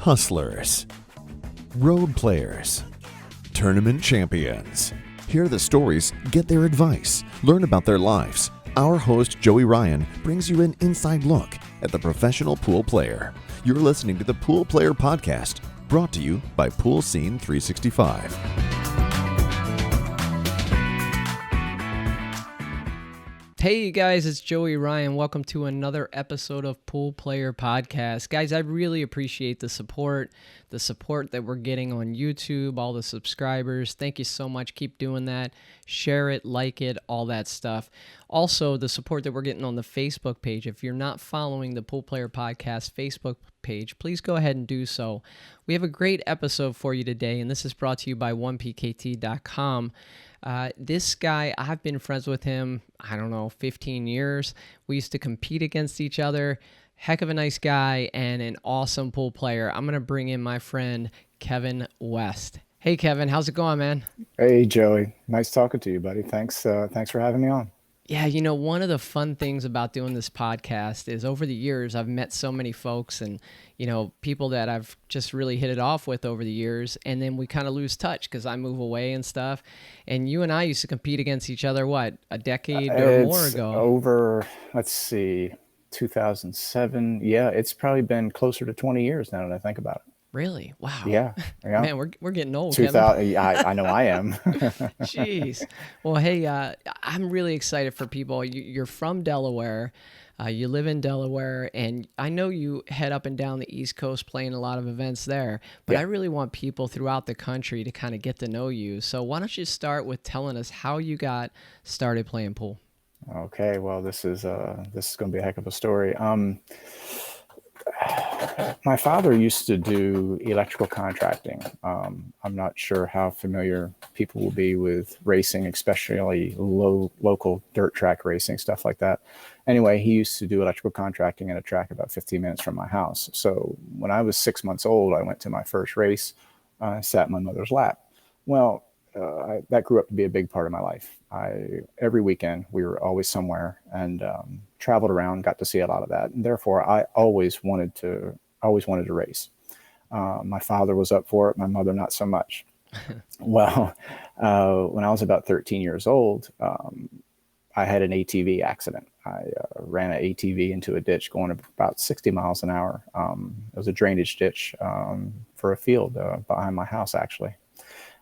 hustlers, road players, tournament champions. Hear the stories, get their advice, learn about their lives. Our host, Joey Ryan, brings you an inside look at the professional pool player. You're listening to the Pool Player Podcast, brought to you by Pool Scene 365. Hey you guys, it's Joey Ryan. Welcome to another episode of Pool Player Podcast. Guys, I really appreciate the support that we're getting on YouTube, all the subscribers. Thank you so much. Keep doing that. Share it, like it, all that stuff. Also, the support that we're getting on the Facebook page. If you're not following the Pool Player Podcast Facebook page, please go ahead and do so. We have a great episode for you today, and this is brought to you by 1pkt.com. This guy, I've been friends with him, 15 years. We used to compete against each other. Heck of a nice guy and an awesome pool player. I'm going to bring in my friend, Kevin West. Hey, Kevin, how's it going, man? Hey, Joey. Nice talking to you, buddy. Thanks for having me on. Yeah, one of the fun things about doing this podcast is over the years, I've met so many folks and, people that I've just really hit it off with over the years. And then we kind of lose touch because I move away and stuff. And you and I used to compete against each other, a decade or more ago? Over, 2007. Yeah, it's probably been closer to 20 years now that I think about it. Really? Wow. Yeah. Man, we're getting old, 2000, I know I am. Jeez. Well, hey, I'm really excited for people. You're from Delaware. You live in Delaware, and I know you head up and down the East Coast playing a lot of events there, but yeah. I really want people throughout the country to kind of get to know you. So why don't you start with telling us how you got started playing pool? Okay. Well, this is going to be a heck of a story. My father used to do electrical contracting. I'm not sure how familiar people will be with racing, especially local dirt track racing, stuff like that. Anyway, he used to do electrical contracting at a track about 15 minutes from my house. So when I was 6 months old, I went to my first race, sat in my mother's lap. Well, that grew up to be a big part of my life. Every weekend we were always somewhere and traveled around, got to see a lot of that, and therefore I always wanted to race. My father was up for it, my mother not so much. Well, when I was about 13 years old, I had an ATV accident. I ran an ATV into a ditch going about 60 miles an hour. It was a drainage ditch for a field behind my house, actually.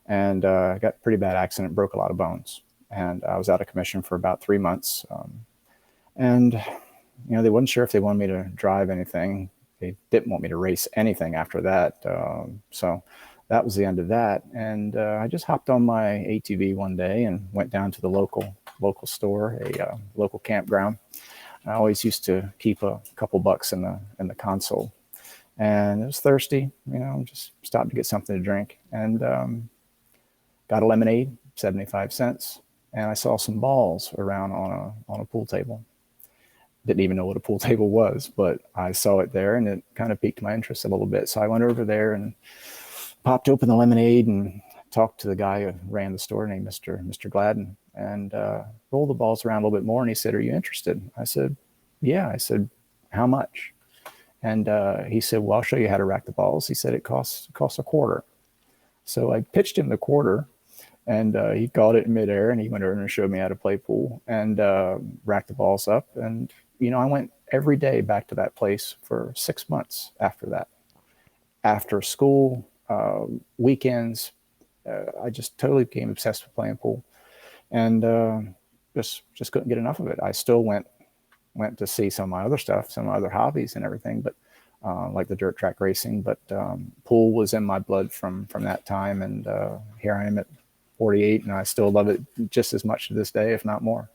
And got a pretty bad accident, broke a lot of bones. And I was out of commission for about 3 months. They wasn't sure if they wanted me to drive anything. They didn't want me to race anything after that. So that was the end of that. And I just hopped on my ATV one day and went down to the local store, a local campground. I always used to keep a couple bucks in the console. And it was thirsty, just stopped to get something to drink. And got a lemonade, 75 cents. And I saw some balls around on a pool table. Didn't even know what a pool table was, but I saw it there and it kind of piqued my interest a little bit. So I went over there and popped open the lemonade and talked to the guy who ran the store named Mr. Gladden, and rolled the balls around a little bit more. And he said, "Are you interested?" I said, "Yeah." I said, "How much?" And he said, "Well, I'll show you how to rack the balls." He said, "It costs a quarter." So I pitched him the quarter. And he caught it in midair, and he went over and showed me how to play pool and racked the balls up. And, I went every day back to that place for 6 months after that. After school, weekends, I just totally became obsessed with playing pool, and just couldn't get enough of it. I still went to see some of my other stuff, some of my other hobbies and everything, but like the dirt track racing. But pool was in my blood from that time, and here I am at 48, and I still love it just as much to this day, if not more.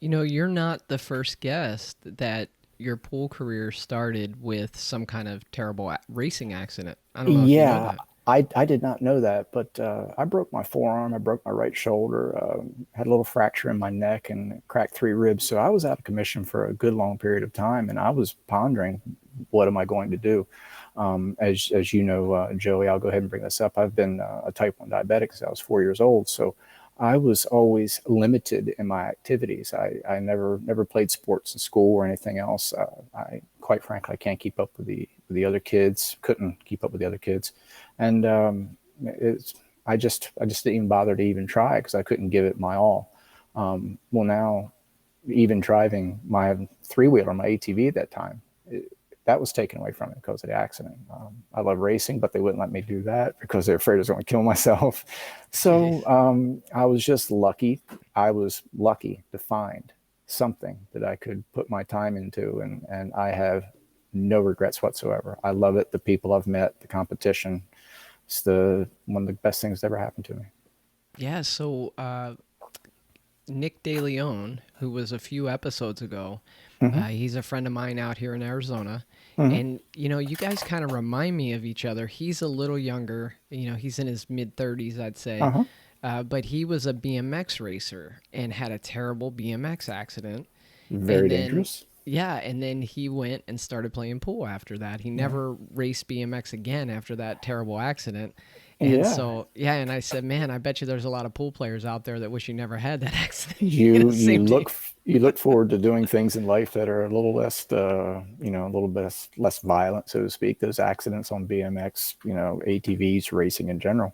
You're not the first guest that your pool career started with some kind of terrible racing accident. I don't know if you know that. I did not know that, but I broke my forearm, I broke my right shoulder, had a little fracture in my neck, and cracked 3 ribs. So I was out of commission for a good long period of time, and I was pondering, what am I going to do? As you know, Joey, I'll go ahead and bring this up. I've been a type 1 diabetic since I was 4 years old. So I was always limited in my activities. I never played sports in school or anything else. I quite frankly, I can't keep up with the other kids. Couldn't keep up with the other kids, and it's I just didn't even bother to even try because I couldn't give it my all. Well, now even driving my three-wheeler, my ATV at that time, that was taken away from me because of the accident. I love racing, but they wouldn't let me do that because they're afraid I was going to kill myself. So I was just lucky. I was lucky to find something that I could put my time into, and I have no regrets whatsoever. I love it. The people I've met, the competition, it's one of the best things that ever happened to me. Yeah. So Nick DeLeon, who was a few episodes ago, he's a friend of mine out here in Arizona. And, you guys kind of remind me of each other. He's a little younger. He's in his mid-30s, I'd say. But he was a BMX racer and had a terrible BMX accident. Very And then, dangerous. yeah, and then he went and started playing pool after that. He never raced BMX again after that terrible accident. And Yeah. so, yeah, and I said, man, I bet you there's a lot of pool players out there that wish you never had that accident. You Same to you. look forward to doing things in life that are a little less a little bit less violent, so to speak. Those accidents on BMX, ATVs, racing in general,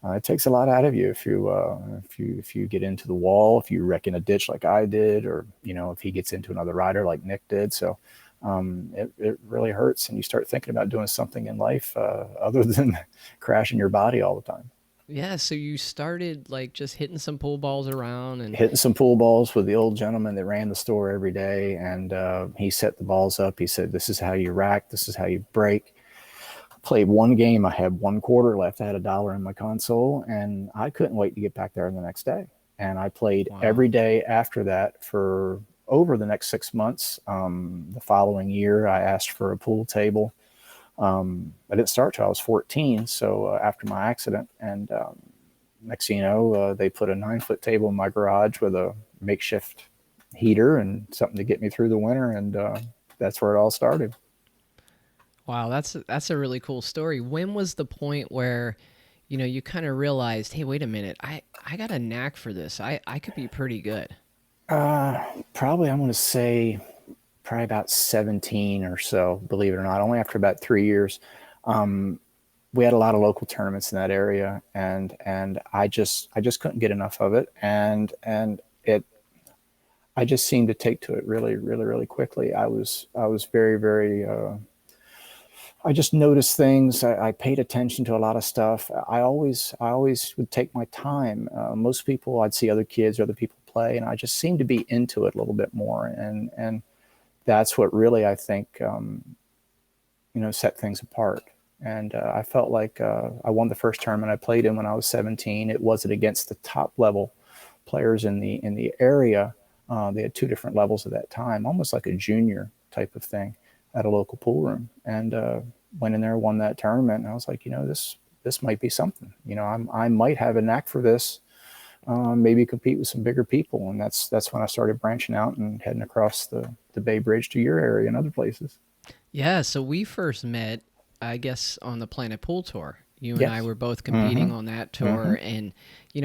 it takes a lot out of you if you get into the wall, if you wreck in a ditch like I did, or if he gets into another rider like Nick did. So it really hurts, and you start thinking about doing something in life other than crashing your body all the time. Yeah, so you started like just hitting some pool balls around and Hitting some pool balls with the old gentleman that ran the store every day, and he set the balls up. He said, "This is how you rack. This is how you break." Played one game. I had one quarter left. I had $1 in my console, and I couldn't wait to get back there the next day. And I played wow. every day after that for over the next 6 months. The following year, I asked for a pool table. I didn't start till I was 14, so after my accident, and next thing you know, they put a 9-foot table in my garage with a makeshift heater and something to get me through the winter, and that's where it all started. Wow, that's a really cool story. When was the point where, you kind of realized, hey, wait a minute, I got a knack for this. I could be pretty good. Probably, I'm going to say, probably about 17 or so, believe it or not. Only after about 3 years. We had a lot of local tournaments in that area, and I just couldn't get enough of it, and it I just seemed to take to it really, really, really quickly. I was very, very I just noticed things. I paid attention to a lot of stuff. I always would take my time. Most people, I'd see other kids or other people play, and I just seemed to be into it a little bit more. And that's what really, I think, set things apart. And I felt like I won the first tournament I played in when I was 17. It wasn't against the top level players in the area. They had two different levels at that time, almost like a junior type of thing at a local pool room. And went in there, won that tournament, and I was like, this might be something. I might have a knack for this. Maybe compete with some bigger people, and that's when I started branching out and heading across the Bay Bridge to your area and other places. Yeah, so we first met, I guess, on the Planet Pool Tour. You and I Yes. were both Mm-hmm. competing on that Mm-hmm. tour, and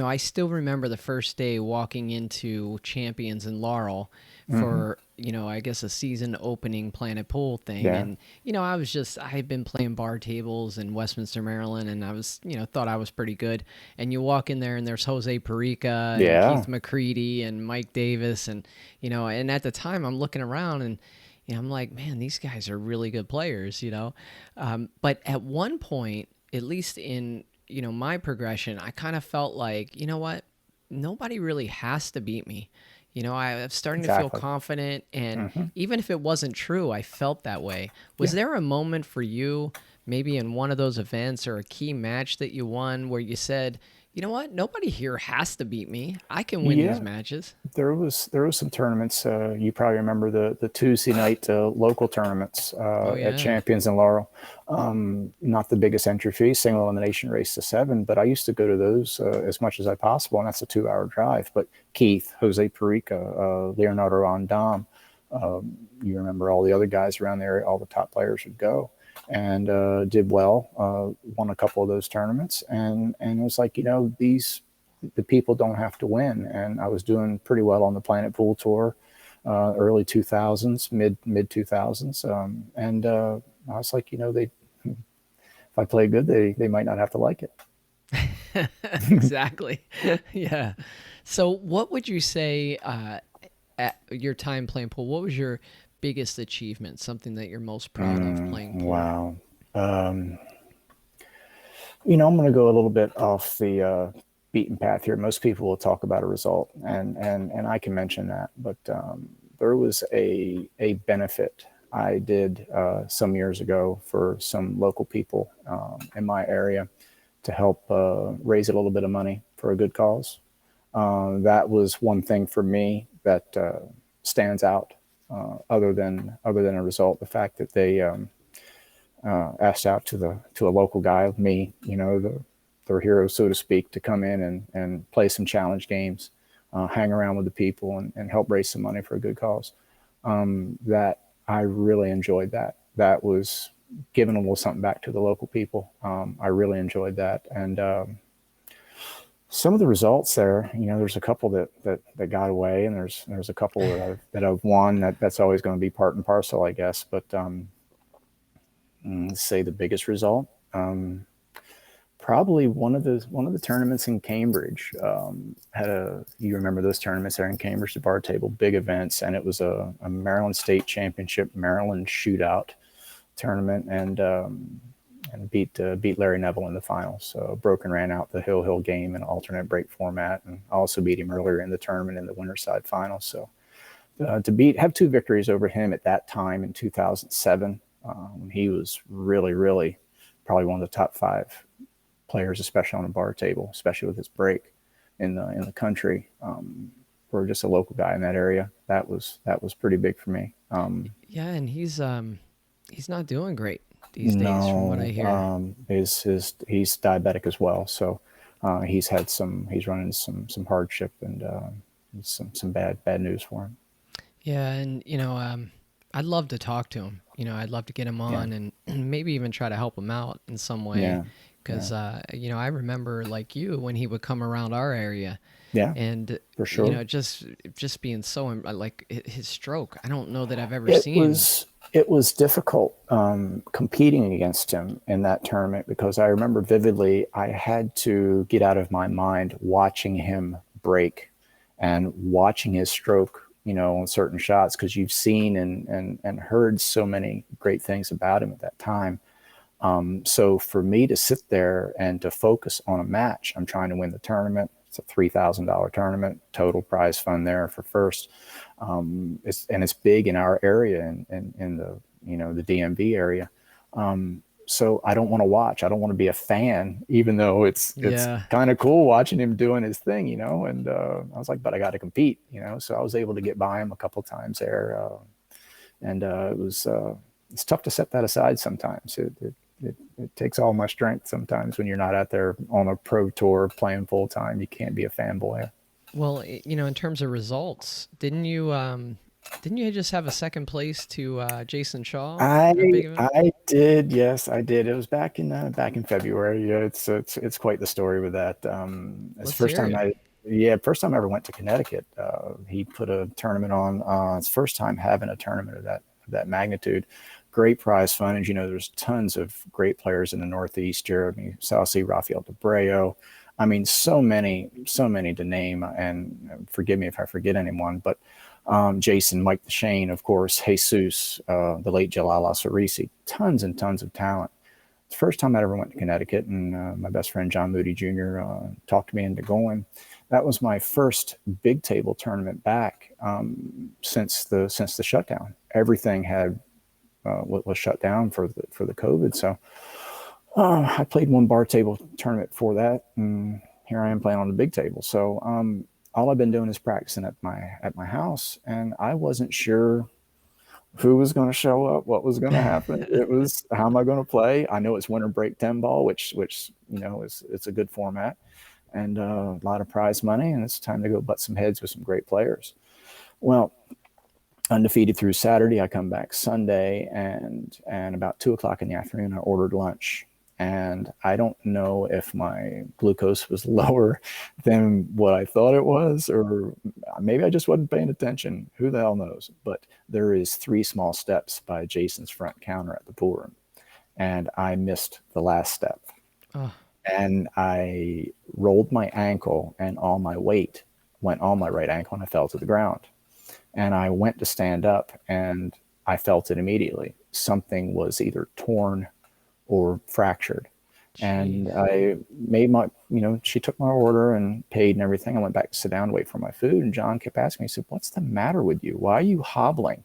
I still remember the first day walking into Champions in Laurel Mm-hmm. for I guess a season opening Planet Pool thing, Yeah. and I had been playing bar tables in Westminster, Maryland, and I was thought I was pretty good, and you walk in there and there's Jose Perica and Yeah. Keith McCready and Mike Davis, and and at the time I'm looking around and I'm like, man, these guys are really good players. But at one point, at least in my progression, I kind of felt like, you know what, nobody really has to beat me. I was starting to feel Exactly. confident, and Mm-hmm. even if it wasn't true, I felt that way. Was Yeah. there a moment for you, maybe in one of those events or a key match that you won, where you said, you know what, nobody here has to beat me. I can win these Yeah. matches. There was some tournaments. You probably remember the Tuesday night local tournaments Oh at yeah. Champions in Laurel. Not the biggest entry fee, single elimination race to 7, but I used to go to those as much as I possible, and that's a 2-hour drive. But Keith, Jose Perica, Leonardo Rondam, you remember all the other guys around there, all the top players would go, and did well. Won a couple of those tournaments, and it was like, these the people don't have to win. And I was doing pretty well on the Planet Pool Tour, early 2000s, mid 2000s. And I was like, if I play good, they might not have to like it. Exactly. Yeah. So what would you say at your time playing pool, what was your biggest achievement, something that you're most proud of playing pool? Wow. I'm going to go a little bit off the beaten path here. Most people will talk about a result, and I can mention that, but there was a benefit I did some years ago for some local people in my area to help raise a little bit of money for a good cause. That was one thing for me that stands out, other than a result. The fact that they asked out to a local guy, me, their hero, so to speak, to come in and play some challenge games, hang around with the people, and help raise some money for a good cause. That I really enjoyed that. That was giving a little something back to the local people. I really enjoyed that. And some of the results there, there's a couple that got away, and there's a couple that I've won. That's always going to be part and parcel, I guess. But let's say the biggest result, probably one of the tournaments in Cambridge. You remember those tournaments there in Cambridge, the bar table, big events, and it was a Maryland State Championship, Maryland shootout tournament, and beat Larry Nevel in the finals. So broke and ran out the Hill game in alternate break format, and also beat him earlier in the tournament in the Winterside finals. So to have two victories over him at that time in 2007, when he was really, really probably one of the top 5 players, especially on a bar table, especially with his break in the country, for just a local guy in that area. That was pretty big for me. Yeah, and he's not doing great these days, from what I hear. He's diabetic as well, so he's running some hardship, and some bad news for him. Yeah, and I'd love to talk to him. I'd love to get him on, and maybe even try to help him out in some way. Yeah. Because I remember, like you, when he would come around our area. Yeah, And for sure. Just being so like his stroke. I don't know that I've ever It seen. was difficult competing against him in that tournament, because I remember vividly I had to get out of my mind watching him break and watching his stroke, on certain shots, because you've seen and heard so many great things about him at that time. So for me to sit there and to focus on a match, I'm trying to win the tournament. It's a $3,000 tournament, total prize fund there for first. It's big in our area, and in the DMV area. So I don't want to watch. I don't want to be a fan, even though it's kind of cool watching him doing his thing, And I was like, but I got to compete, So I was able to get by him a couple times there, and it's tough to set that aside sometimes. It takes all my strength sometimes when you're not out there on a pro tour playing full time. You can't be a fanboy. Well, in terms of results, didn't you just have a second place to Jayson Shaw? I did. Yes, I did. It was back in February. Yeah, it's quite the story with that. It's the first time first time I ever went to Connecticut. He put a tournament on. It's first time having a tournament of that magnitude. Great prize fund. And, there's tons of great players in the Northeast, Jeremy Saucy, Rafael DeBreo. I mean, so many to name, and forgive me if I forget anyone, but Jason, Mike DeShane, of course, Jesus, the late Jalala Sarisi, tons and tons of talent. It's the first time I ever went to Connecticut, and my best friend John Moody Jr. Talked me into going. That was my first big table tournament back since the shutdown. Everything was shut down for the COVID. So I played one bar table tournament for that, and here I am playing on the big table. So all I've been doing is practicing at my house, and I wasn't sure who was going to show up, what was going to happen. It was, how am I going to play? I know it's winter break 10 ball, which it's a good format, and a lot of prize money, and it's time to go butt some heads with some great players. Well, undefeated through Saturday. I come back Sunday, and about 2:00 in the afternoon, I ordered lunch, And I don't know if my glucose was lower than what I thought it was, or maybe I just wasn't paying attention. Who the hell knows? But there is 3 small steps by Jayson's front counter at the pool room. And I missed the last step. Oh, And I rolled my ankle, and all my weight went on my right ankle, and I fell to the ground. And I went to stand up, and I felt it immediately. Something was either torn or fractured. And jeez. I made my, she took my order and paid and everything. I went back to sit down to wait for my food. And John kept asking me, he said, "What's the matter with you? Why are you hobbling?"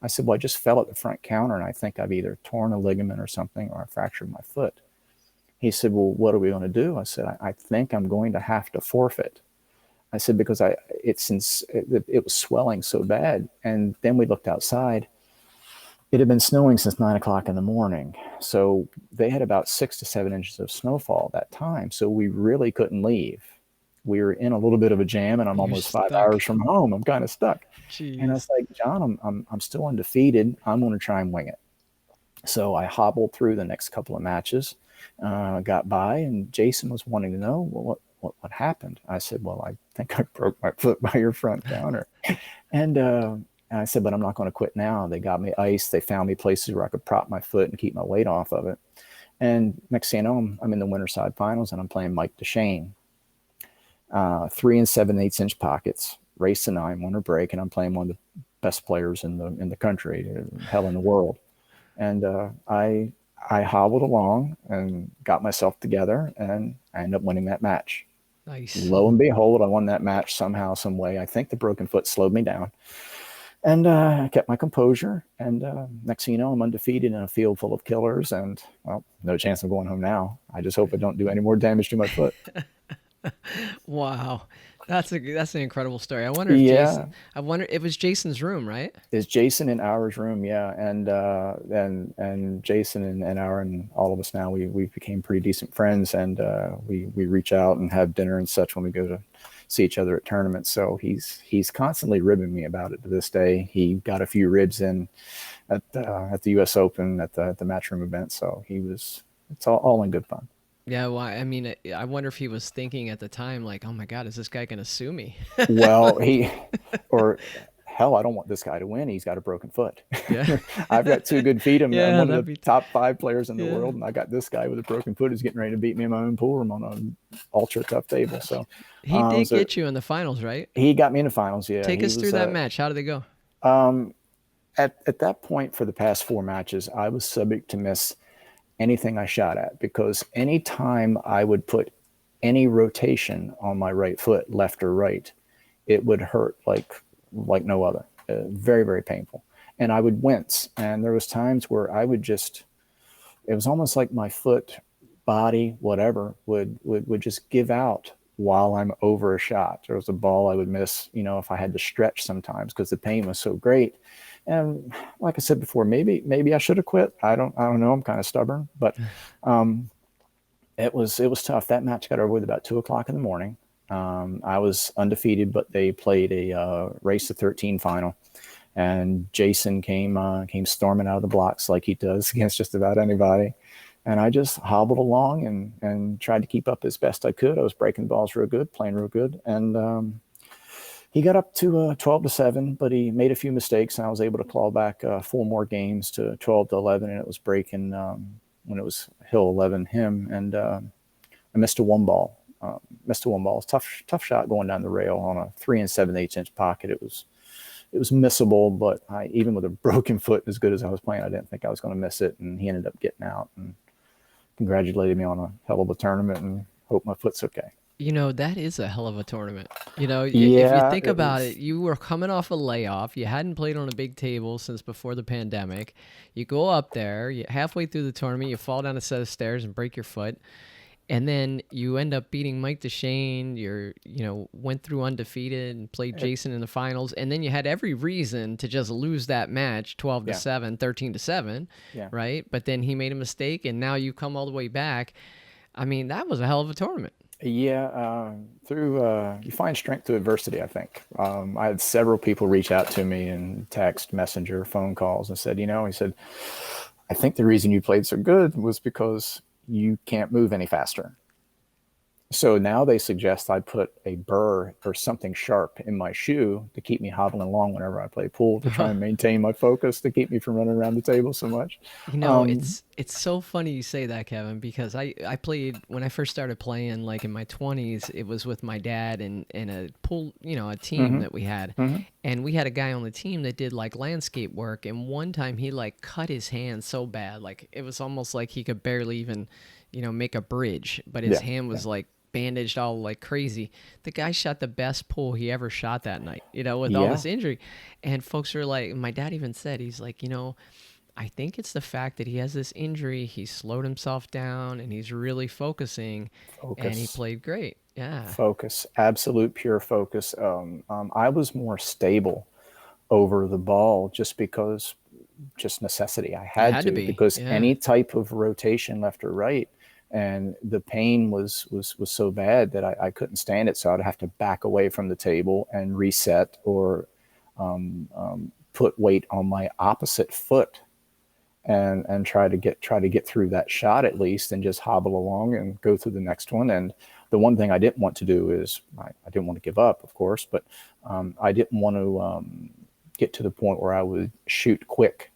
I said, "Well, I just fell at the front counter, and I think I've either torn a ligament or something, or I fractured my foot." He said, "Well, what are we going to do?" I said, I think I'm going to have to forfeit." I said, because it was swelling so bad. And then we looked outside. It had been snowing since 9 o'clock in the morning. So they had about 6 to 7 inches of snowfall that time. So we really couldn't leave. We were in a little bit of a jam, and I'm You're almost 5 stuck. hours from home. I'm kind of stuck. And I Jeez. was like, "John, I'm still undefeated. I'm going to try and wing it." So I hobbled through the next couple of matches, got by, and Jayson was wanting to know, "Well, what happened?" I said, "Well, I think I broke my foot by your front counter." And I said, "But I'm not going to quit now." They got me ice. They found me places where I could prop my foot and keep my weight off of it. And next thing you know, I'm in the Winterside Finals, and I'm playing Mike DeShane. 3 7/8 inch pockets, race to 9, won or break, and I'm playing one of the best players in the country, hell, in the world. And I hobbled along and got myself together, and I ended up winning that match. Nice. Lo and behold, I won that match somehow, some way. I think the broken foot slowed me down. And I kept my composure. And next thing you know, I'm undefeated in a field full of killers. And, well, no chance of going home now. I just hope I don't do any more damage to my foot. Wow. That's an incredible story. Yeah. I wonder, it was Jason's room, right? Is Jayson in ours room? Yeah. And Jayson and our, and all of us now, we became pretty decent friends. And we reach out and have dinner and such when we go to see each other at tournaments. So he's constantly ribbing me about it to this day. He got a few ribs in at the US Open at the Matchroom event. So it's all in good fun. Yeah, well, I mean, I wonder if he was thinking at the time, like, "Oh my God, is this guy going to sue me?" Well, or hell, I don't want this guy to win. He's got a broken foot. Yeah. I've got 2 good feet. I'm Yeah, one that'd of the be, top 5 players in the yeah. world, and I got this guy with a broken foot who's getting ready to beat me in my own pool room on an ultra tough table. So He did so get you in the finals, right? he got me in the finals. Yeah, Take he us through was. that match. How did it go? At that point, for the past 4 matches, I was subject to miss anything I shot at, because anytime I would put any rotation on my right foot, left or right, it would hurt like no other. Very, very painful. And I would wince. And there was times where I would just, it was almost like my foot, body, whatever, would just give out while I'm over a shot. There was a ball I would miss, if I had to stretch sometimes because the pain was so great. And like I said before, maybe I should have quit. I don't know. I'm kind of stubborn, but it was tough. That match got over with about 2 o'clock in the morning. I was undefeated, but they played a race to 13 final, and Jayson came storming out of the blocks like he does against just about anybody. And I just hobbled along and tried to keep up as best I could. I was breaking the balls real good, playing real good, and he got up to 12-7, but he made a few mistakes, and I was able to claw back 4 more games to 12-11, and it was breaking when it was Hill 11 him, and I missed a 1 ball. It's tough shot going down the rail on a 3 7/8 inch pocket. It was missable, but even with a broken foot, as good as I was playing, I didn't think I was going to miss it, and he ended up getting out and congratulated me on a hell of a tournament, and hope my foot's okay. That is a hell of a tournament. If you Yeah, think it about was. it, you were coming off a layoff. You hadn't played on a big table since before the pandemic. You go up there, halfway through the tournament, you fall down a set of stairs and break your foot. And then you end up beating Mike DeShane. Went through undefeated and played Jayson in the finals. And then you had every reason to just lose that match 12-7, 13-7, Yeah. right? But then he made a mistake, and now you come all the way back. I mean, that was a hell of a tournament. Yeah, through you find strength through adversity, I think. I had several people reach out to me in text, messenger, phone calls, and said, he said, "I think the reason you played so good was because you can't move any faster. So now they suggest I put a burr or something sharp in my shoe to keep me hobbling along whenever I play pool, to try and maintain my focus, to keep me from running around the table so much. It's so funny you say that, Kevin, because I played when I first started playing, like in my 20s. It was with my dad and a pool, a team that we had, and we had a guy on the team that did like landscape work. And one time he like cut his hand so bad, like it was almost like he could barely even, make a bridge, but his hand was like bandaged all like crazy. The guy shot the best pool he ever shot that night, with all this injury. And folks were like, my dad even said, he's like, I think it's the fact that he has this injury. He slowed himself down and he's really focusing. And he played great. Yeah. Focus, absolute pure focus. I was more stable over the ball just necessity. I had to, because any type of rotation left or right, and the pain was so bad that I couldn't stand it. So I'd have to back away from the table and reset, or put weight on my opposite foot and try to get through that shot at least, and just hobble along and go through the next one. And the one thing I didn't want to do is I didn't want to give up, of course, but I didn't want to get to the point where I would shoot quick,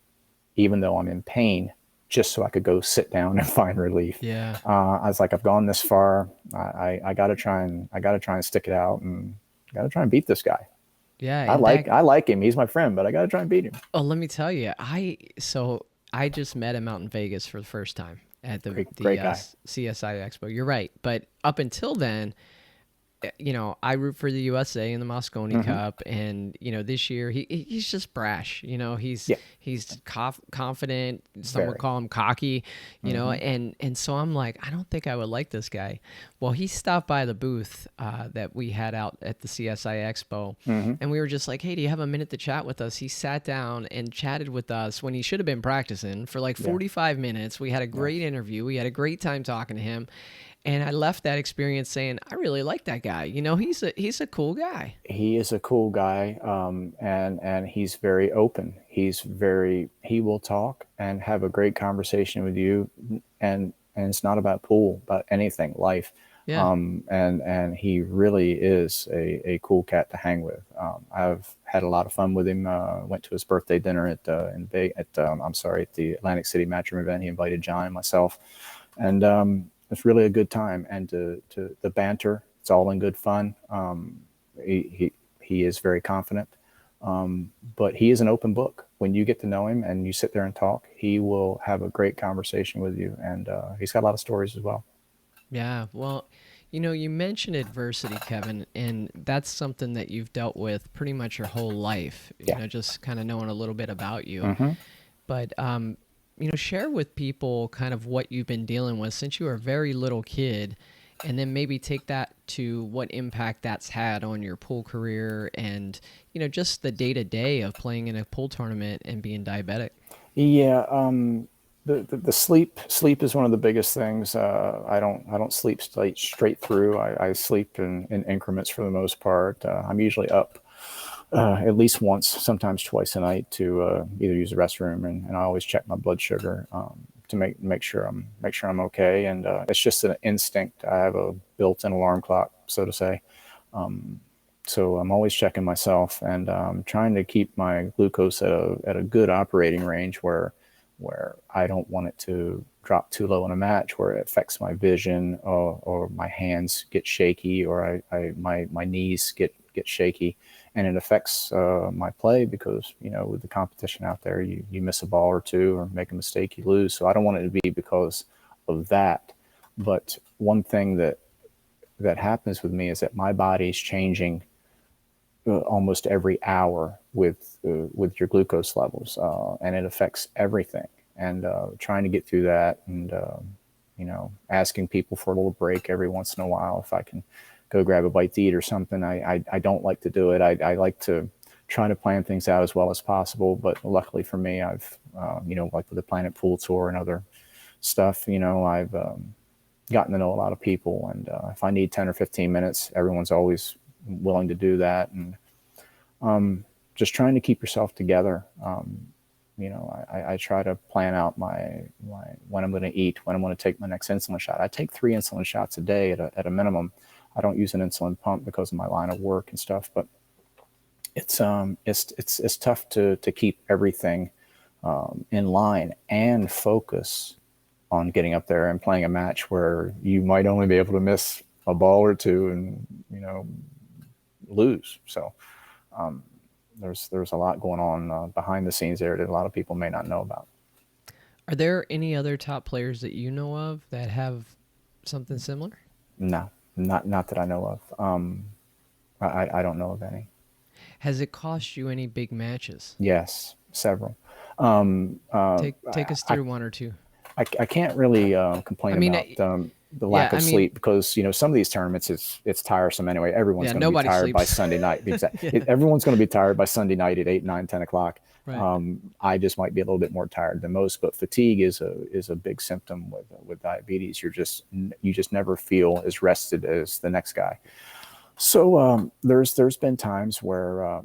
even though I'm in pain, just so I could go sit down and find relief. Yeah. I was like, I've gone this far. I got to try and stick it out, and got to try and beat this guy. Yeah. I like him. He's my friend, but I got to try and beat him. Oh, let me tell you, I just met him out in Vegas for the first time at the great guy. CSI Expo. You're right. But up until then, I root for the USA in the Mosconi Cup, and this year he's just brash. He's confident. Some would call him cocky. And so I'm like, I don't think I would like this guy. Well, he stopped by the booth that we had out at the CSI Expo, and we were just like, hey, do you have a minute to chat with us? He sat down and chatted with us when he should have been practicing for like 45 minutes. We had a great interview. We had a great time talking to him. And I left that experience saying, I really like that guy. He's a cool guy. He is a cool guy, and he's very open. He will talk and have a great conversation with you, and it's not about pool, about anything, life. Yeah. And he really is a cool cat to hang with. I've had a lot of fun with him. Went to his birthday dinner at the Atlantic City Matchroom event. He invited John and myself, and it's really a good time. And to the banter, it's all in good fun. He is very confident, but he is an open book. When you get to know him and you sit there and talk, he will have a great conversation with you, and he's got a lot of stories as well. Yeah, well, you mentioned adversity, Kevin, and that's something that you've dealt with pretty much your whole life. Just kind of knowing a little bit about you, but share with people kind of what you've been dealing with since you were a very little kid, and then maybe take that to what impact that's had on your pool career and, just the day-to-day of playing in a pool tournament and being diabetic. Yeah. The sleep is one of the biggest things. I don't sleep straight through. I sleep in increments for the most part. I'm usually up at least once, sometimes twice a night, to either use the restroom, and I always check my blood sugar to make sure I'm okay. And it's just an instinct. I have a built-in alarm clock, so to say. So I'm always checking myself, and trying to keep my glucose at a good operating range where I don't want it to drop too low in a match where it affects my vision, or my hands get shaky, or my knees get shaky, and it affects my play, because with the competition out there, you miss a ball or two or make a mistake, you lose. So I don't want it to be because of that. But one thing that happens with me is that my body's changing almost every hour with your glucose levels, and it affects everything. And trying to get through that, and asking people for a little break every once in a while, if I can go grab a bite to eat or something. I don't like to do it. I like to try to plan things out as well as possible. But luckily for me, I've like with the Planet Pool Tour and other stuff, I've gotten to know a lot of people, and if I need 10 or 15 minutes, everyone's always willing to do that. And just trying to keep yourself together. I try to plan out my when I'm going to eat, when I'm going to take my next insulin shot. I take 3 insulin shots a day at a minimum. I don't use an insulin pump because of my line of work and stuff, but it's tough to keep everything in line and focus on getting up there and playing a match where you might only be able to miss a ball or two and lose. So there's a lot going on behind the scenes there that a lot of people may not know about. Are there any other top players that you know of that have something similar? No, not that I know of. I don't know of any. Has it cost you any big matches? Yes, several. Take us through one or two. I can't really complain about the lack of sleep because some of these tournaments it's tiresome anyway. Everyone's going to be tired by Sunday night. Everyone's going to be tired by Sunday night at 8, 9, 10 o'clock. Right. I just might be a little bit more tired than most, but fatigue is a big symptom with diabetes. You just never feel as rested as the next guy. So there's been times where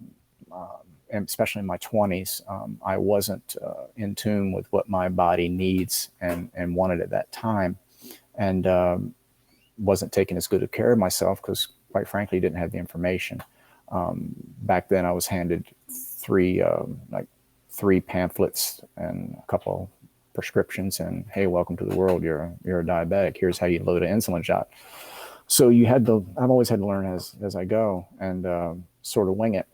and especially in my 20s, I wasn't in tune with what my body needs and wanted at that time, and wasn't taking as good of care of myself because, quite frankly, didn't have the information. Back then, I was handed 3 pamphlets and a couple prescriptions, and hey, welcome to the world. You're a diabetic. Here's how you load an insulin shot. So I've always had to learn as I go and sort of wing it.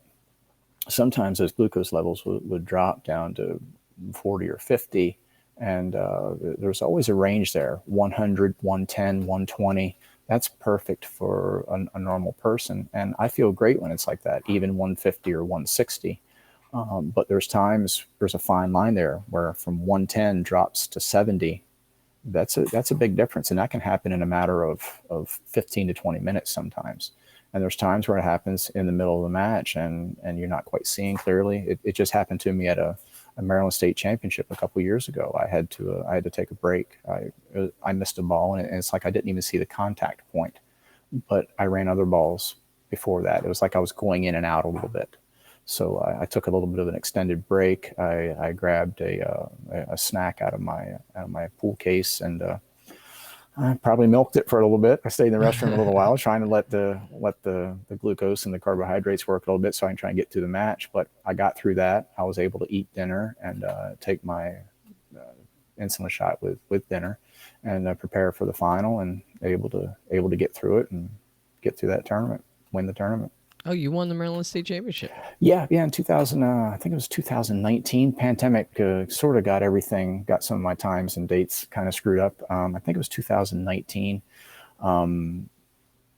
Sometimes those glucose levels would drop down to 40 or 50. And there's always a range there, 100, 110, 120. That's perfect for a normal person. And I feel great when it's like that, even 150 or 160. But there's a fine line there where from 110 drops to 70. That's a big difference. And that can happen in a matter of 15 to 20 minutes sometimes. And there's times where it happens in the middle of the match and you're not quite seeing clearly. It just happened to me at a Maryland State Championship a couple of years ago. I had to take a break. I missed a ball and it's like I didn't even see the contact point, but I ran other balls before that. It was like I was going in and out a little bit. So I took a little bit of an extended break. I grabbed a snack out of my pool case and I probably milked it for a little bit. I stayed in the restroom a little while, trying to let the glucose and the carbohydrates work a little bit so I can try and get through the match. But I got through that. I was able to eat dinner and take my insulin shot with dinner and prepare for the final and able to get through it and get through that tournament, win the tournament. Oh, you won the Maryland State Championship. Yeah. In 2000, I think it was 2019. Pandemic sort of got some of my times and dates kind of screwed up. I think it was 2019, and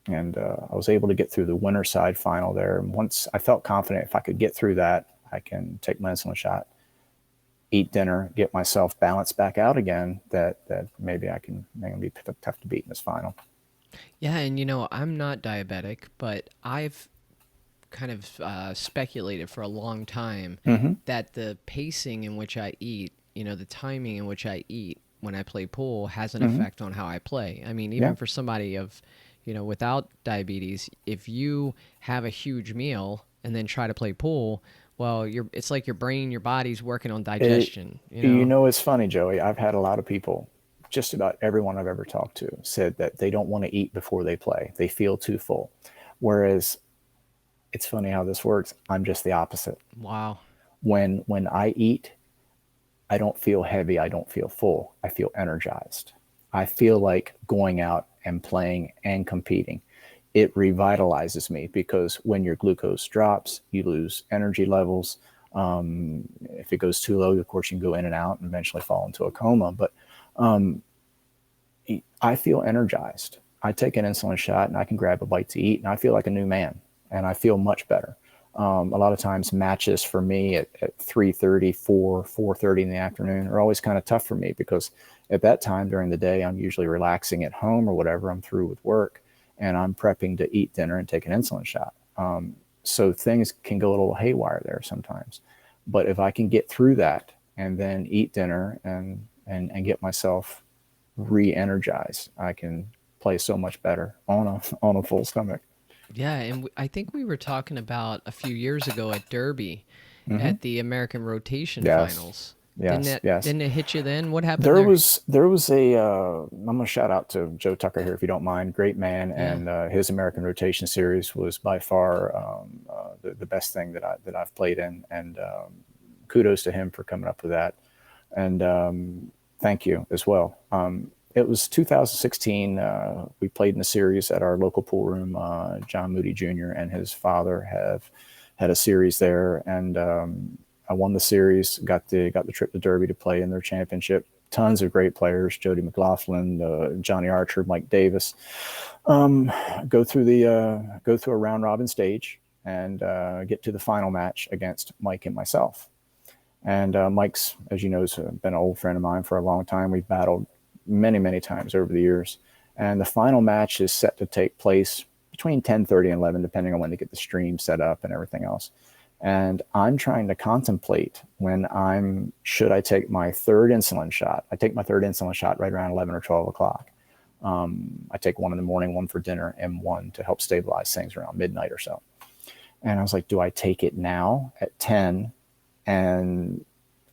I was able to get through the winter side final there. And once I felt confident, if I could get through that, I can take my insulin shot, eat dinner, get myself balanced back out again. That maybe I can be tough to beat in this final. Yeah, and I'm not diabetic, but I've kind of speculated for a long time that the pacing in which I eat, the timing in which I eat when I play pool has an effect on how I play. I mean, even for somebody of, without diabetes, if you have a huge meal and then try to play pool, well, it's like your brain, your body's working on digestion. It's funny, Joey. I've had a lot of people, just about everyone I've ever talked to, said that they don't want to eat before they play. They feel too full. Whereas it's funny how this works. I'm just the opposite. Wow. When I eat, I don't feel heavy. I don't feel full. I feel energized. I feel like going out and playing and competing. It revitalizes me because when your glucose drops, you lose energy levels. If it goes too low, of course, you can go in and out and eventually fall into a coma. But I feel energized. I take an insulin shot and I can grab a bite to eat and I feel like a new man. And I feel much better. A lot of times matches for me at 3:30, 4:30 in the afternoon are always kind of tough for me because at that time during the day, I'm usually relaxing at home or whatever. I'm through with work and I'm prepping to eat dinner and take an insulin shot. So things can go a little haywire there sometimes. But if I can get through that and then eat dinner and get myself re-energized, I can play so much better on a full stomach. Yeah, and I think we were talking about a few years ago at Derby at the American Rotation Finals. Yes, yes. Didn't it hit you then? What happened There there? was I'm going to shout out to Joe Tucker here, if you don't mind. Great man, Yeah. and his American Rotation Series was by far the best thing that I've played in, and kudos to him for coming up with that, and thank you as well. It was 2016. We played in a series at our local pool room. John Moody Jr. and his father have had a series there, and I won the series. Got the trip to Derby to play in their championship. Tons of great players: Jody McLaughlin, Johnny Archer, Mike Davis. Go through a round robin stage and get to the final match against Mike and myself. And Mike's, as you know, has been an old friend of mine for a long time. We've battled many, many times over the years. And the final match is set to take place between 10:30 and 11, depending on when they get the stream set up and everything else. And I'm trying to contemplate should I take my third insulin shot? I take my third insulin shot right around 11 or 12 o'clock. I take one in the morning, one for dinner, and one to help stabilize things around midnight or so. And I was like, do I take it now at 10 and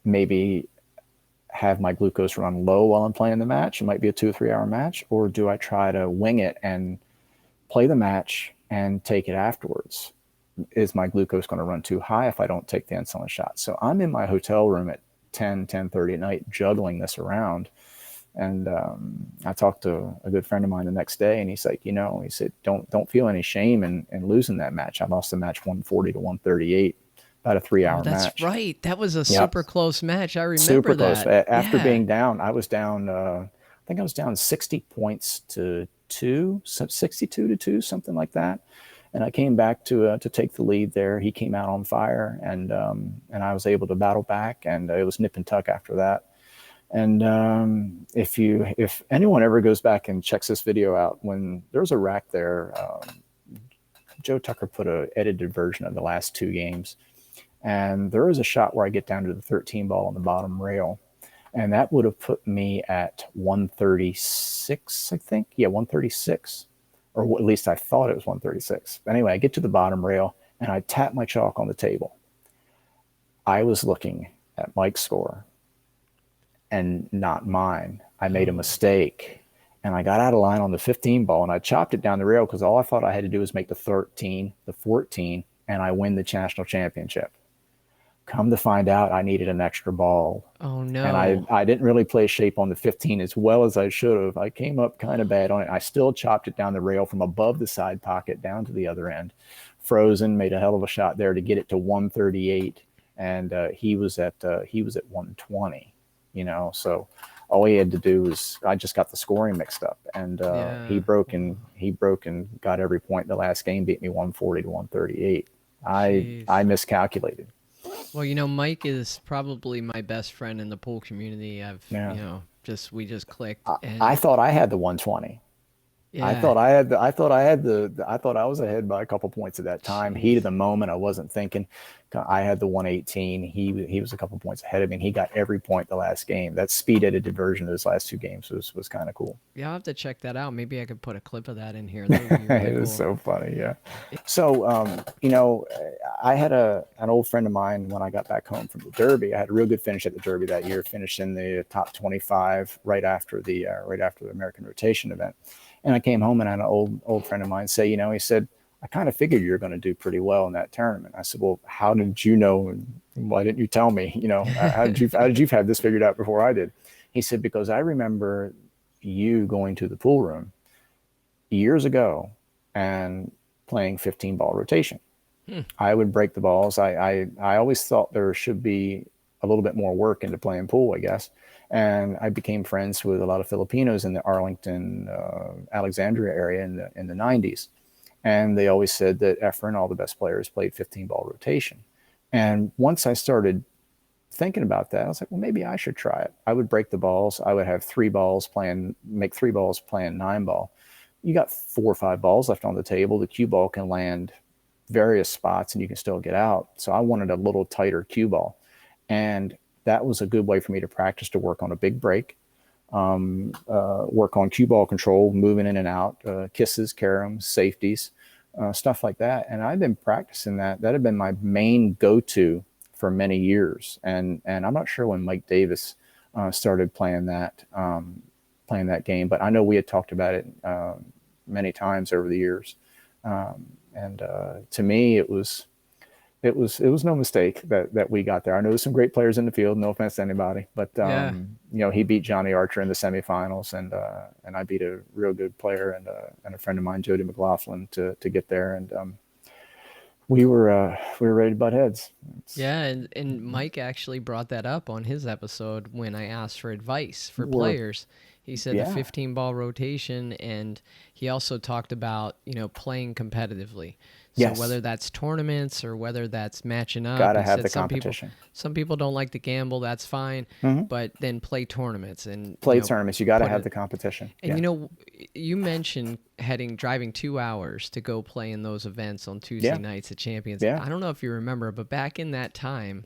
maybe have my glucose run low while I'm playing the match? It might be a 2 or 3 hour match. Or do I try to wing it and play the match and take it afterwards? Is my glucose going to run too high if I don't take the insulin shot? So I'm in my hotel room at 10:30 at night, juggling this around. And I talked to a good friend of mine the next day, and he's like, he said, don't feel any shame in losing that match. I lost the match 140 to 138, about a 3 hour match. That's right. That was a super close match. I remember super that. Close. After being down, I was down, I think I was down 60 points to 2, 62 to 2, something like that. And I came back to take the lead there. He came out on fire, and I was able to battle back, and it was nip and tuck after that. And if anyone ever goes back and checks this video out, when there's a rack there, Joe Tucker put a edited version of the last 2 games, and there is a shot where I get down to the 13 ball on the bottom rail, and that would have put me at 136, I think. Yeah, 136. Or at least I thought it was 136. Anyway, I get to the bottom rail and I tap my chalk on the table. I was looking at Mike's score and not mine. I made a mistake, and I got out of line on the 15 ball, and I chopped it down the rail because all I thought I had to do was make the 13, the 14, and I win the national championship. Come to find out, I needed an extra ball. Oh, no. And I didn't really play shape on the 15 as well as I should have. I came up kind of bad on it. I still chopped it down the rail from above the side pocket down to the other end. Frozen, made a hell of a shot there to get it to 138. And he was at 120, So all he had to do was, I just got the scoring mixed up. And he broke and got every point in the last game, beat me 140 to 138. I miscalculated. Well, Mike is probably my best friend in the pool community. We just clicked. And I thought I had the 120. yeah. I thought I was ahead by a couple points at that time. Heat of the moment, I wasn't thinking. I had the 118. He was a couple points ahead of me, and he got every point the last game. That speed edited version of those last 2 games was kind of cool. Yeah, I'll have to check that out. Maybe I could put a clip of that in here. That would be really It was cool. so funny, yeah. So, I had an old friend of mine when I got back home from the Derby. I had a real good finish at the Derby that year, finished in the top 25 right after the American Rotation event. And I came home and I had an old friend of mine say, he said, I kind of figured you were going to do pretty well in that tournament. I said, well, how did you know? And why didn't you tell me? How did you have this figured out before I did? He said, because I remember you going to the pool room years ago and playing 15 ball rotation. I would break the balls. I always thought there should be a little bit more work into playing pool, I guess. And I became friends with a lot of Filipinos in the Arlington, Alexandria area in the 90s. And they always said that Efren, all the best players, played 15 ball rotation. And once I started thinking about that, I was like, well, maybe I should try it. I would break the balls. I would have make 3 balls playing 9 ball. You got 4 or 5 balls left on the table. The cue ball can land various spots and you can still get out. So I wanted a little tighter cue ball. And that was a good way for me to practice to work on a big break, work on cue ball control, moving in and out, kisses, caroms, safeties, stuff like that. And I've been practicing that. That had been my main go-to for many years. And I'm not sure when Mike Davis started playing that game, but I know we had talked about it many times over the years. And to me, it was no mistake that we got there. I know there's some great players in the field. No offense to anybody, but he beat Johnny Archer in the semifinals, and I beat a real good player and a friend of mine, Jody McLaughlin, to get there. And we were ready to butt heads. And Mike actually brought that up on his episode when I asked for advice for players. He said the 15-ball rotation, and he also talked about playing competitively. So whether that's tournaments or whether that's matching up, gotta have the competition. Some people don't like to gamble. That's fine, but then play tournaments and tournaments. You got to have the competition. And you mentioned driving 2 hours to go play in those events on Tuesday nights at Champions. Yeah. I don't know if you remember, but back in that time,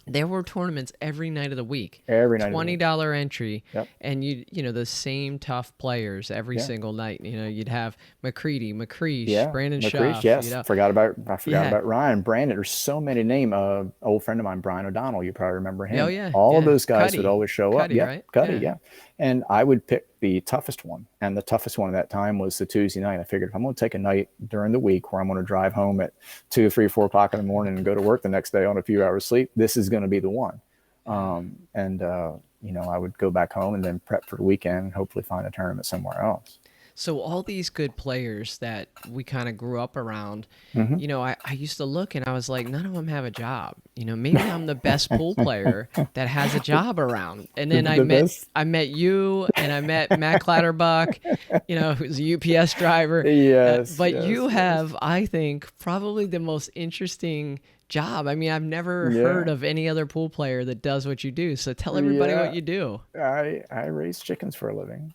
there were tournaments every night of the week. Every night. $20 entry, yep. And the same tough players every single night. You'd have McCready, Brandon Shaw. Yes, forgot about Ryan, Brandon. There's so many names. Old friend of mine, Brian O'Donnell. You probably remember him. Oh yeah. All of those guys would always show up. Yeah, right? Cuddy, yeah. And I would pick the toughest one, and the toughest one at that time was the Tuesday night. I figured if I'm going to take a night during the week where I'm going to drive home at 2, 3, 4 o'clock in the morning and go to work the next day on a few hours sleep, this is going to be the one. I would go back home and then prep for the weekend and hopefully find a tournament somewhere else. So all these good players that we kind of grew up around, I used to look and I was like, none of them have a job. Maybe I'm the best pool player that has a job around. And then I met you, and I met Matt Clatterbuck, who's a UPS driver. Yes. You have, I think, probably the most interesting job. I mean, I've never heard of any other pool player that does what you do. So tell everybody what you do. I raise chickens for a living.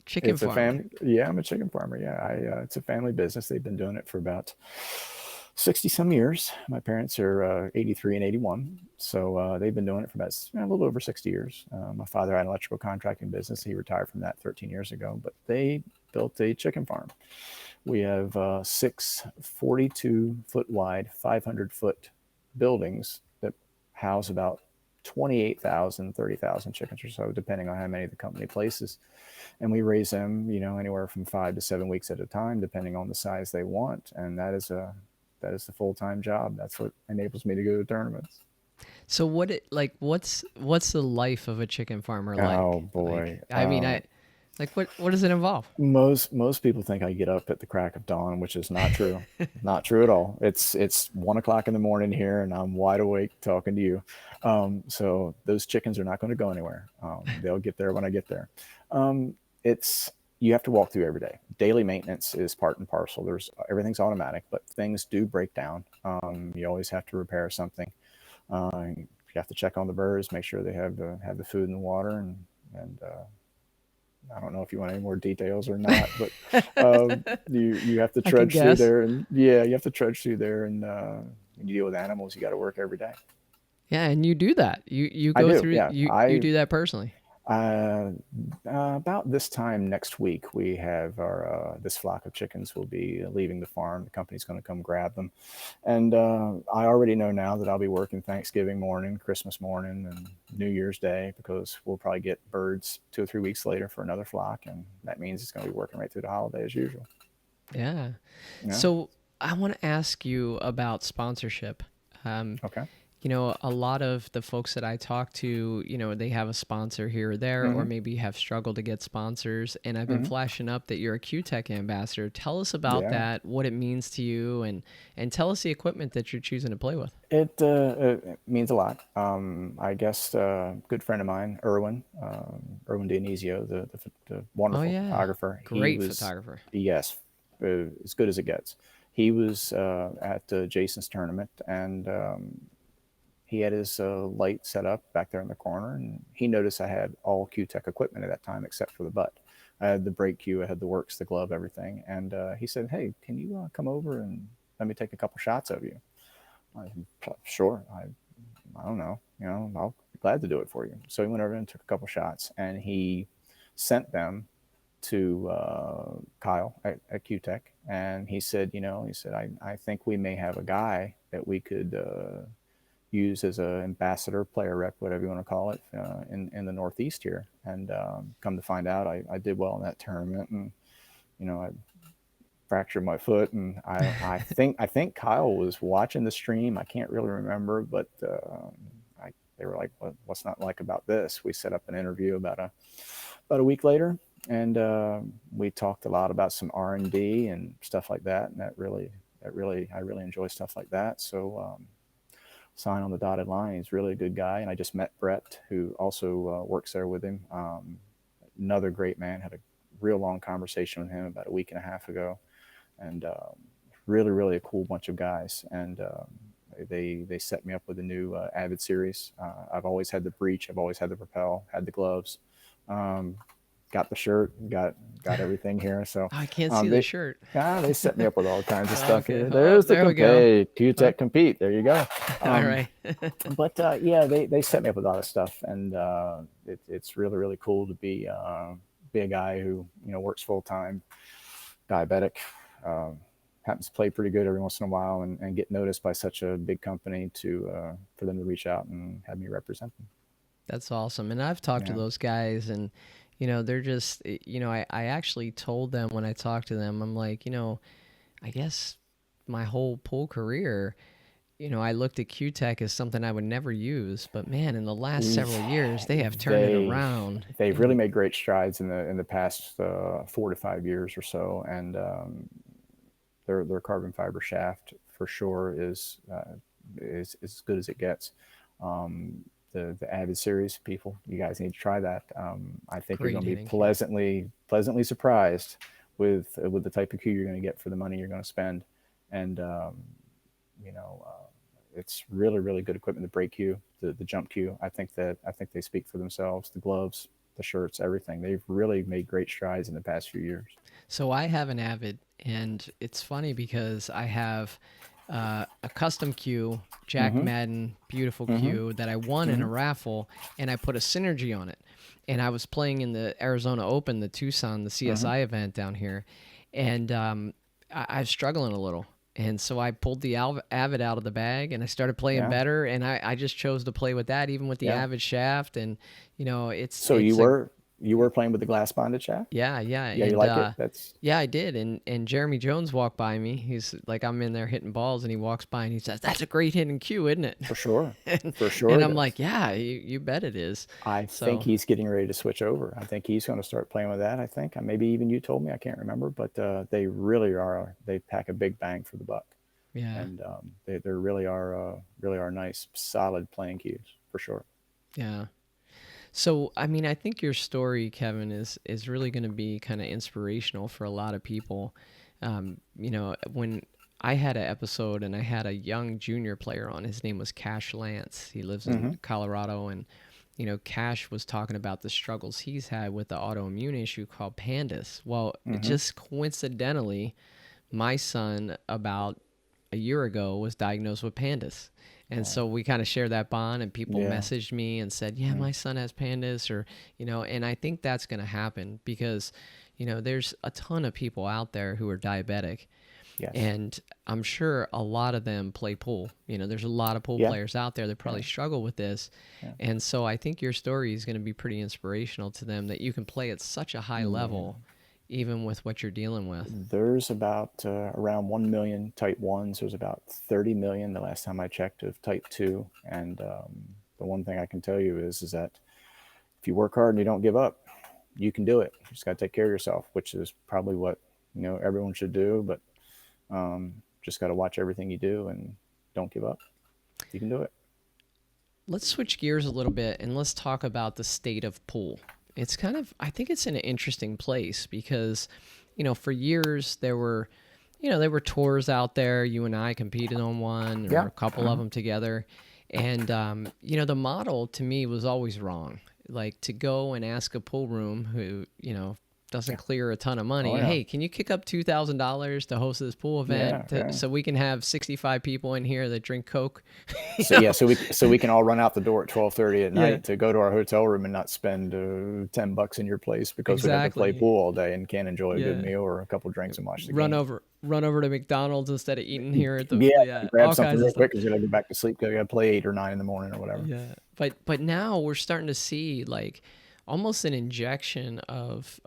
Chicken farmer. I'm a chicken farmer. Yeah, it's a family business. They've been doing it for about 60 some years. My parents are 83 and 81, so they've been doing it for about a little over 60 years. My father had an electrical contracting business. He retired from that 13 years ago, but they built a chicken farm. We have 6 42-foot wide, 500-foot buildings that house about 28,000, 30,000 chickens or so, depending on how many the company places. And we raise them, anywhere from 5 to 7 weeks at a time, depending on the size they want. And that is the full-time job. That's what enables me to go to tournaments. So what's the life of a chicken farmer like? Oh boy. What does it involve? Most people think I get up at the crack of dawn, which is not true. Not true at all. It's 1 o'clock in the morning here, and I'm wide awake talking to you. So those chickens are not going to go anywhere. They'll get there when I get there. You have to walk through every day. Daily maintenance is part and parcel. Everything's automatic, but things do break down. You always have to repair something. You have to check on the birds, make sure they have the food and the water, and I don't know if you want any more details or not, but you have to trudge through there, and you have to trudge through there, and when you deal with animals, you got to work every day. Yeah, and you do that. You go through. Yeah, you do that personally. About this time next week, we have this flock of chickens will be leaving the farm. The company's going to come grab them, and I already know now that I'll be working Thanksgiving morning, Christmas morning, and New Year's Day, because we'll probably get birds 2 or 3 weeks later for another flock, and that means it's going to be working right through the holiday as usual. Yeah. So I want to ask you about sponsorship. Okay. A lot of the folks that I talk to, they have a sponsor here or there, or maybe have struggled to get sponsors. And I've been flashing up that you're a Cuetec ambassador. Tell us about that, what it means to you, and tell us the equipment that you're choosing to play with. It means a lot. I guess a good friend of mine, Erwin Dionisio, the wonderful photographer. Great photographer. Yes, as good as it gets. He was at Jayson's tournament, and he had his light set up back there in the corner, and he noticed I had all Cuetec equipment at that time except for the butt. I had the brake cue, I had the works, the glove, everything. And he said, "Hey, can you come over and let me take a couple shots of you?" I said, "Sure. I don't know. I'll be glad to do it for you." So he went over and took a couple shots, and he sent them to Kyle at Cuetec, and he said, I think we may have a guy that we could use as an ambassador, player rep, whatever you want to call it, in the Northeast here. And come to find out, I did well in that tournament, and I fractured my foot, and I think Kyle was watching the stream. I can't really remember, but they were like, "What's not like about this?" We set up an interview about a week later, and we talked a lot about some R&D and stuff like that, and I really enjoy stuff like that. So sign on the dotted line. He's really a good guy, and I just met Brett, who also works there with him. Another great man. Had a real long conversation with him about a week and a half ago, and really a cool bunch of guys. And they set me up with a new Avid series. I've always had the breech, I've always had the propel, had the gloves, got the shirt, got everything here. So I can't see the shirt. They set me up with all kinds of stuff okay. here. There's the compete, Cuetec compete. There you go. All right. But they set me up with all this stuff, and it's really cool to be a guy who works full time, diabetic. Happens to play pretty good every once in a while, and get noticed by such a big company for them to reach out and have me represent them. That's awesome. And I've talked to those guys, and they're just, I actually told them when I talked to them, I'm like, I guess my whole pool career, I looked at Cuetec as something I would never use, but man, in the last several years, they have turned it around. They've really made great strides in the past 4 to 5 years or so, and their carbon fiber shaft for sure is as good as it gets. The Avid series, people, you guys need to try that. I think you're going to be pleasantly surprised with the type of cue you're going to get for the money you're going to spend, and it's really good equipment. The brake cue, the jump cue, I think they speak for themselves. The gloves, the shirts, everything. They've really made great strides in the past few years. So I have an Avid, and it's funny because I have a custom cue, Jack Madden, beautiful cue that I won in a raffle, and I put a Synergy on it. And I was playing in the Arizona Open, the Tucson, the CSI event down here, and I was struggling a little. And so I pulled the Avid out of the bag, and I started playing better, and I just chose to play with that, even with the Avid shaft. And, it's... So you were playing with the glass bonded shaft? Yeah. Yeah, you like it? Yeah, I did. And Jeremy Jones walked by me. He's like, I'm in there hitting balls, and he walks by and he says, "That's a great hitting cue, isn't it?" For sure. For sure. And I'm like, yeah, you bet it is. I think he's getting ready to switch over. I think he's going to start playing with that. I think maybe even you told me, I can't remember, but they really are. They pack a big bang for the buck. Yeah. And they really are nice, solid playing cues for sure. Yeah. So, I mean, I think your story, Kevin, is really going to be kind of inspirational for a lot of people. When I had an episode and I had a young junior player on, his name was Cash Lance. He lives in Colorado, and, Cash was talking about the struggles he's had with the autoimmune issue called Pandas. Well, just coincidentally, my son about a year ago was diagnosed with Pandas. And so we kind of share that bond, and people messaged me and said, my son has Pandas, or, and I think that's going to happen because, there's a ton of people out there who are diabetic. Yes. And I'm sure a lot of them play pool. There's a lot of pool players out there that probably struggle with this. Yeah. And so I think your story is going to be pretty inspirational to them, that you can play at such a high level, even with what you're dealing with. There's about around 1 million type 1s. There's about 30 million the last time I checked of type 2. And the one thing I can tell you is that if you work hard and you don't give up, you can do it. You just got to take care of yourself, which is probably what everyone should do. But just got to watch everything you do and don't give up. You can do it. Let's switch gears a little bit and let's talk about the state of pool. It's kind of, I think it's in an interesting place because, for years there were tours out there. You and I competed on one, or a couple of them together. And, the model to me was always wrong. Like, to go and ask a pool room who, doesn't clear a ton of money. Oh, yeah. Hey, can you kick up $2,000 to host this pool event so we can have 65 people in here that drink Coke? So we can all run out the door at 12:30 at night to go to our hotel room and not spend $10 in your place because we have to play pool all day and can't enjoy a good meal or a couple drinks and watch the game. Run over to McDonald's instead of eating here at the grab something real quick because you gotta go back to sleep because you gotta play 8 or 9 in the morning or whatever. Yeah, but now we're starting to see like almost an injection of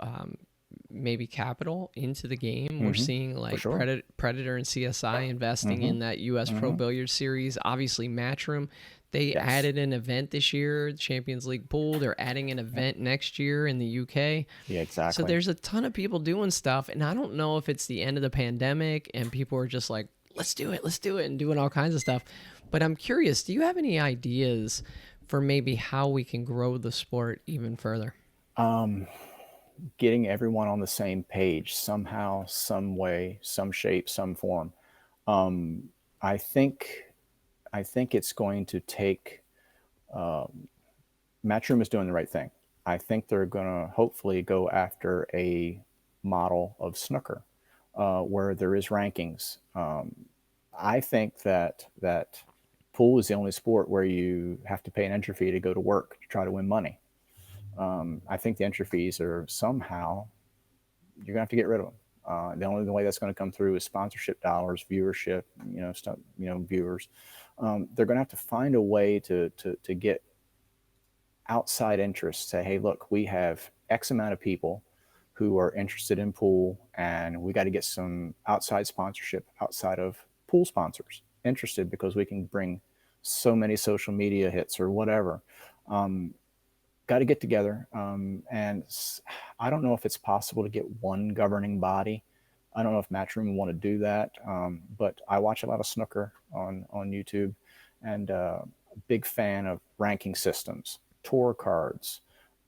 maybe capital into the game. We're seeing like Predator and CSI investing in that U.S. Pro Billiards Series. Obviously, Matchroom, they added an event this year, Champions League Pool. They're adding an event next year in the UK. Yeah, exactly. So there's a ton of people doing stuff, and I don't know if it's the end of the pandemic and people are just like, let's do it, and doing all kinds of stuff. But I'm curious, do you have any ideas for maybe how we can grow the sport even further? Getting everyone on the same page somehow, some way, some shape, some form. I think it's going to take. Matchroom is doing the right thing. I think they're going to hopefully go after a model of snooker where there is rankings. I think that pool is the only sport where you have to pay an entry fee to go to work to try to win money. I think the entry fees are somehow, you're gonna have to get rid of them. The only way that's going to come through is sponsorship dollars, viewership, viewers. They're going to have to find a way to get outside interest. Say, hey, look, we have X amount of people who are interested in pool, and we got to get some outside sponsorship outside of pool sponsors interested because we can bring so many social media hits or whatever. Got to get together. And I don't know if it's possible to get one governing body. I don't know if Matchroom will want to do that. But I watch a lot of snooker on YouTube, and a big fan of ranking systems, tour cards.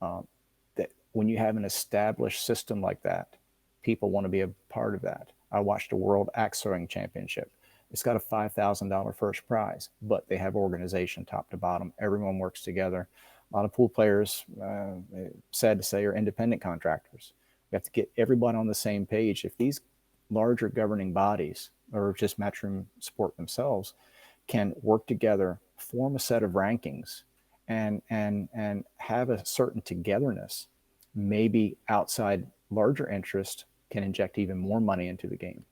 That when you have an established system like that, people want to be a part of that. I watched a World Axe Throwing Championship. It's got a $5,000 first prize, but they have organization top to bottom. Everyone works together. A lot of pool players, sad to say, are independent contractors. We have to get everybody on the same page. If these larger governing bodies, or just Matchroom Sport themselves, can work together, form a set of rankings, and have a certain togetherness, maybe outside larger interest can inject even more money into the game.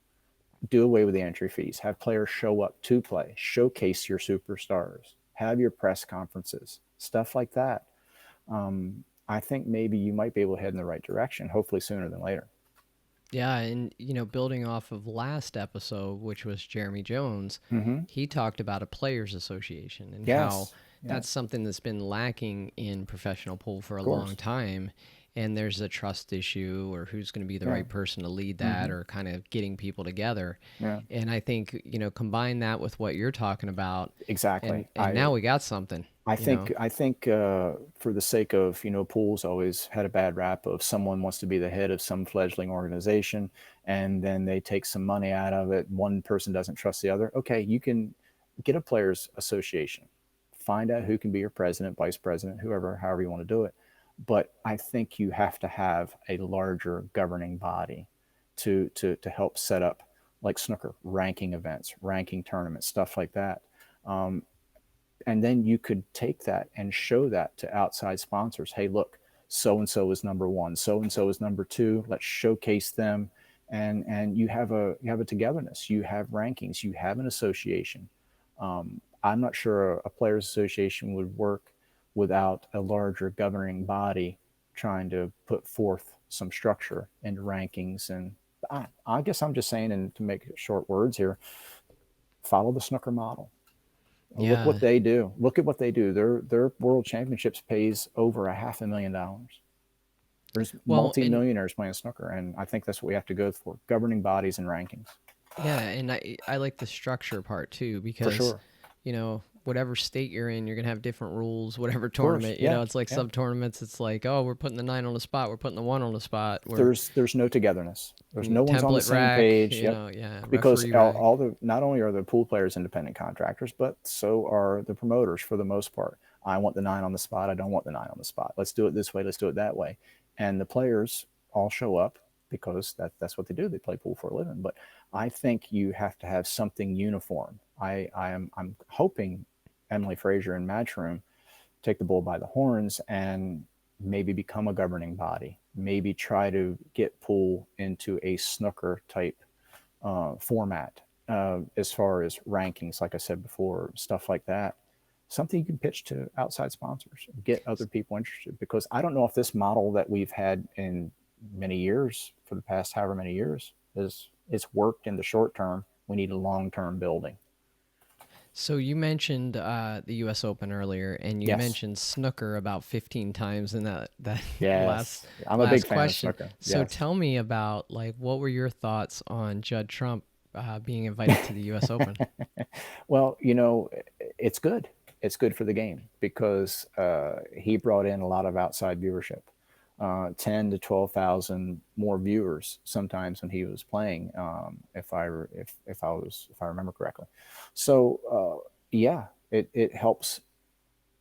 Do away with the entry fees. Have players show up to play. Showcase your superstars. Have your press conferences. Stuff like that. I think maybe you might be able to head in the right direction, hopefully sooner than later. Yeah, and building off of last episode, which was Jeremy Jones, he talked about a players association and how that's something that's been lacking in professional pool for a long time. And there's a trust issue, or who's going to be the right person to lead that, or kind of getting people together. Yeah. And I think, combine that with what you're talking about. Exactly. And now we got something. I think for the sake of, pool's always had a bad rap of someone wants to be the head of some fledgling organization, and then they take some money out of it. One person doesn't trust the other. Okay, you can get a players association, find out who can be your president, vice president, however you want to do it. But I think you have to have a larger governing body to help set up, like snooker, ranking events, ranking tournaments, stuff like that. And then you could take that and show that to outside sponsors. Hey, look, so-and-so is number one, so-and-so is number two. Let's showcase them. And you have a togetherness. You have rankings. You have an association. I'm not sure a players association would work without a larger governing body trying to put forth some structure into rankings. And I guess I'm just saying, and to make short words here, follow the snooker model. Yeah. Look what they do. Look at what they do. Their world championships pays over $500,000. There's multi-millionaires playing snooker, and I think that's what we have to go for, governing bodies and rankings. Yeah, and I like the structure part too, because, for sure. Whatever state you're in, you're going to have different rules, whatever tournament, it's like sub tournaments. It's like, oh, we're putting the 9 on the spot. We're putting the 1 on the spot. There's no togetherness. There's no one's on the same page. Because not only are the pool players independent contractors, but so are the promoters for the most part. I want the 9 on the spot. I don't want the 9 on the spot. Let's do it this way. Let's do it that way. And the players all show up because that's what they do. They play pool for a living. But I think you have to have something uniform. I'm hoping Emily Frazier and Matchroom take the bull by the horns and maybe become a governing body. Maybe try to get pool into a snooker type format as far as rankings, like I said before, stuff like that. Something you can pitch to outside sponsors, get other people interested. Because I don't know if this model that we've had in many years, for the past however many years, is it's worked in the short term. We need a long term building. So you mentioned the U.S. Open earlier, and you Yes. mentioned snooker about 15 times in that Yes. I'm a last big fan question. of snooker. So Yes. tell me about, like, what were your thoughts on Judd Trump being invited to the U.S. Open? Well, you know, it's good. It's good for the game because he brought in a lot of outside viewership, 10 to 12,000 more viewers sometimes when he was playing, if I remember correctly. So yeah, it helps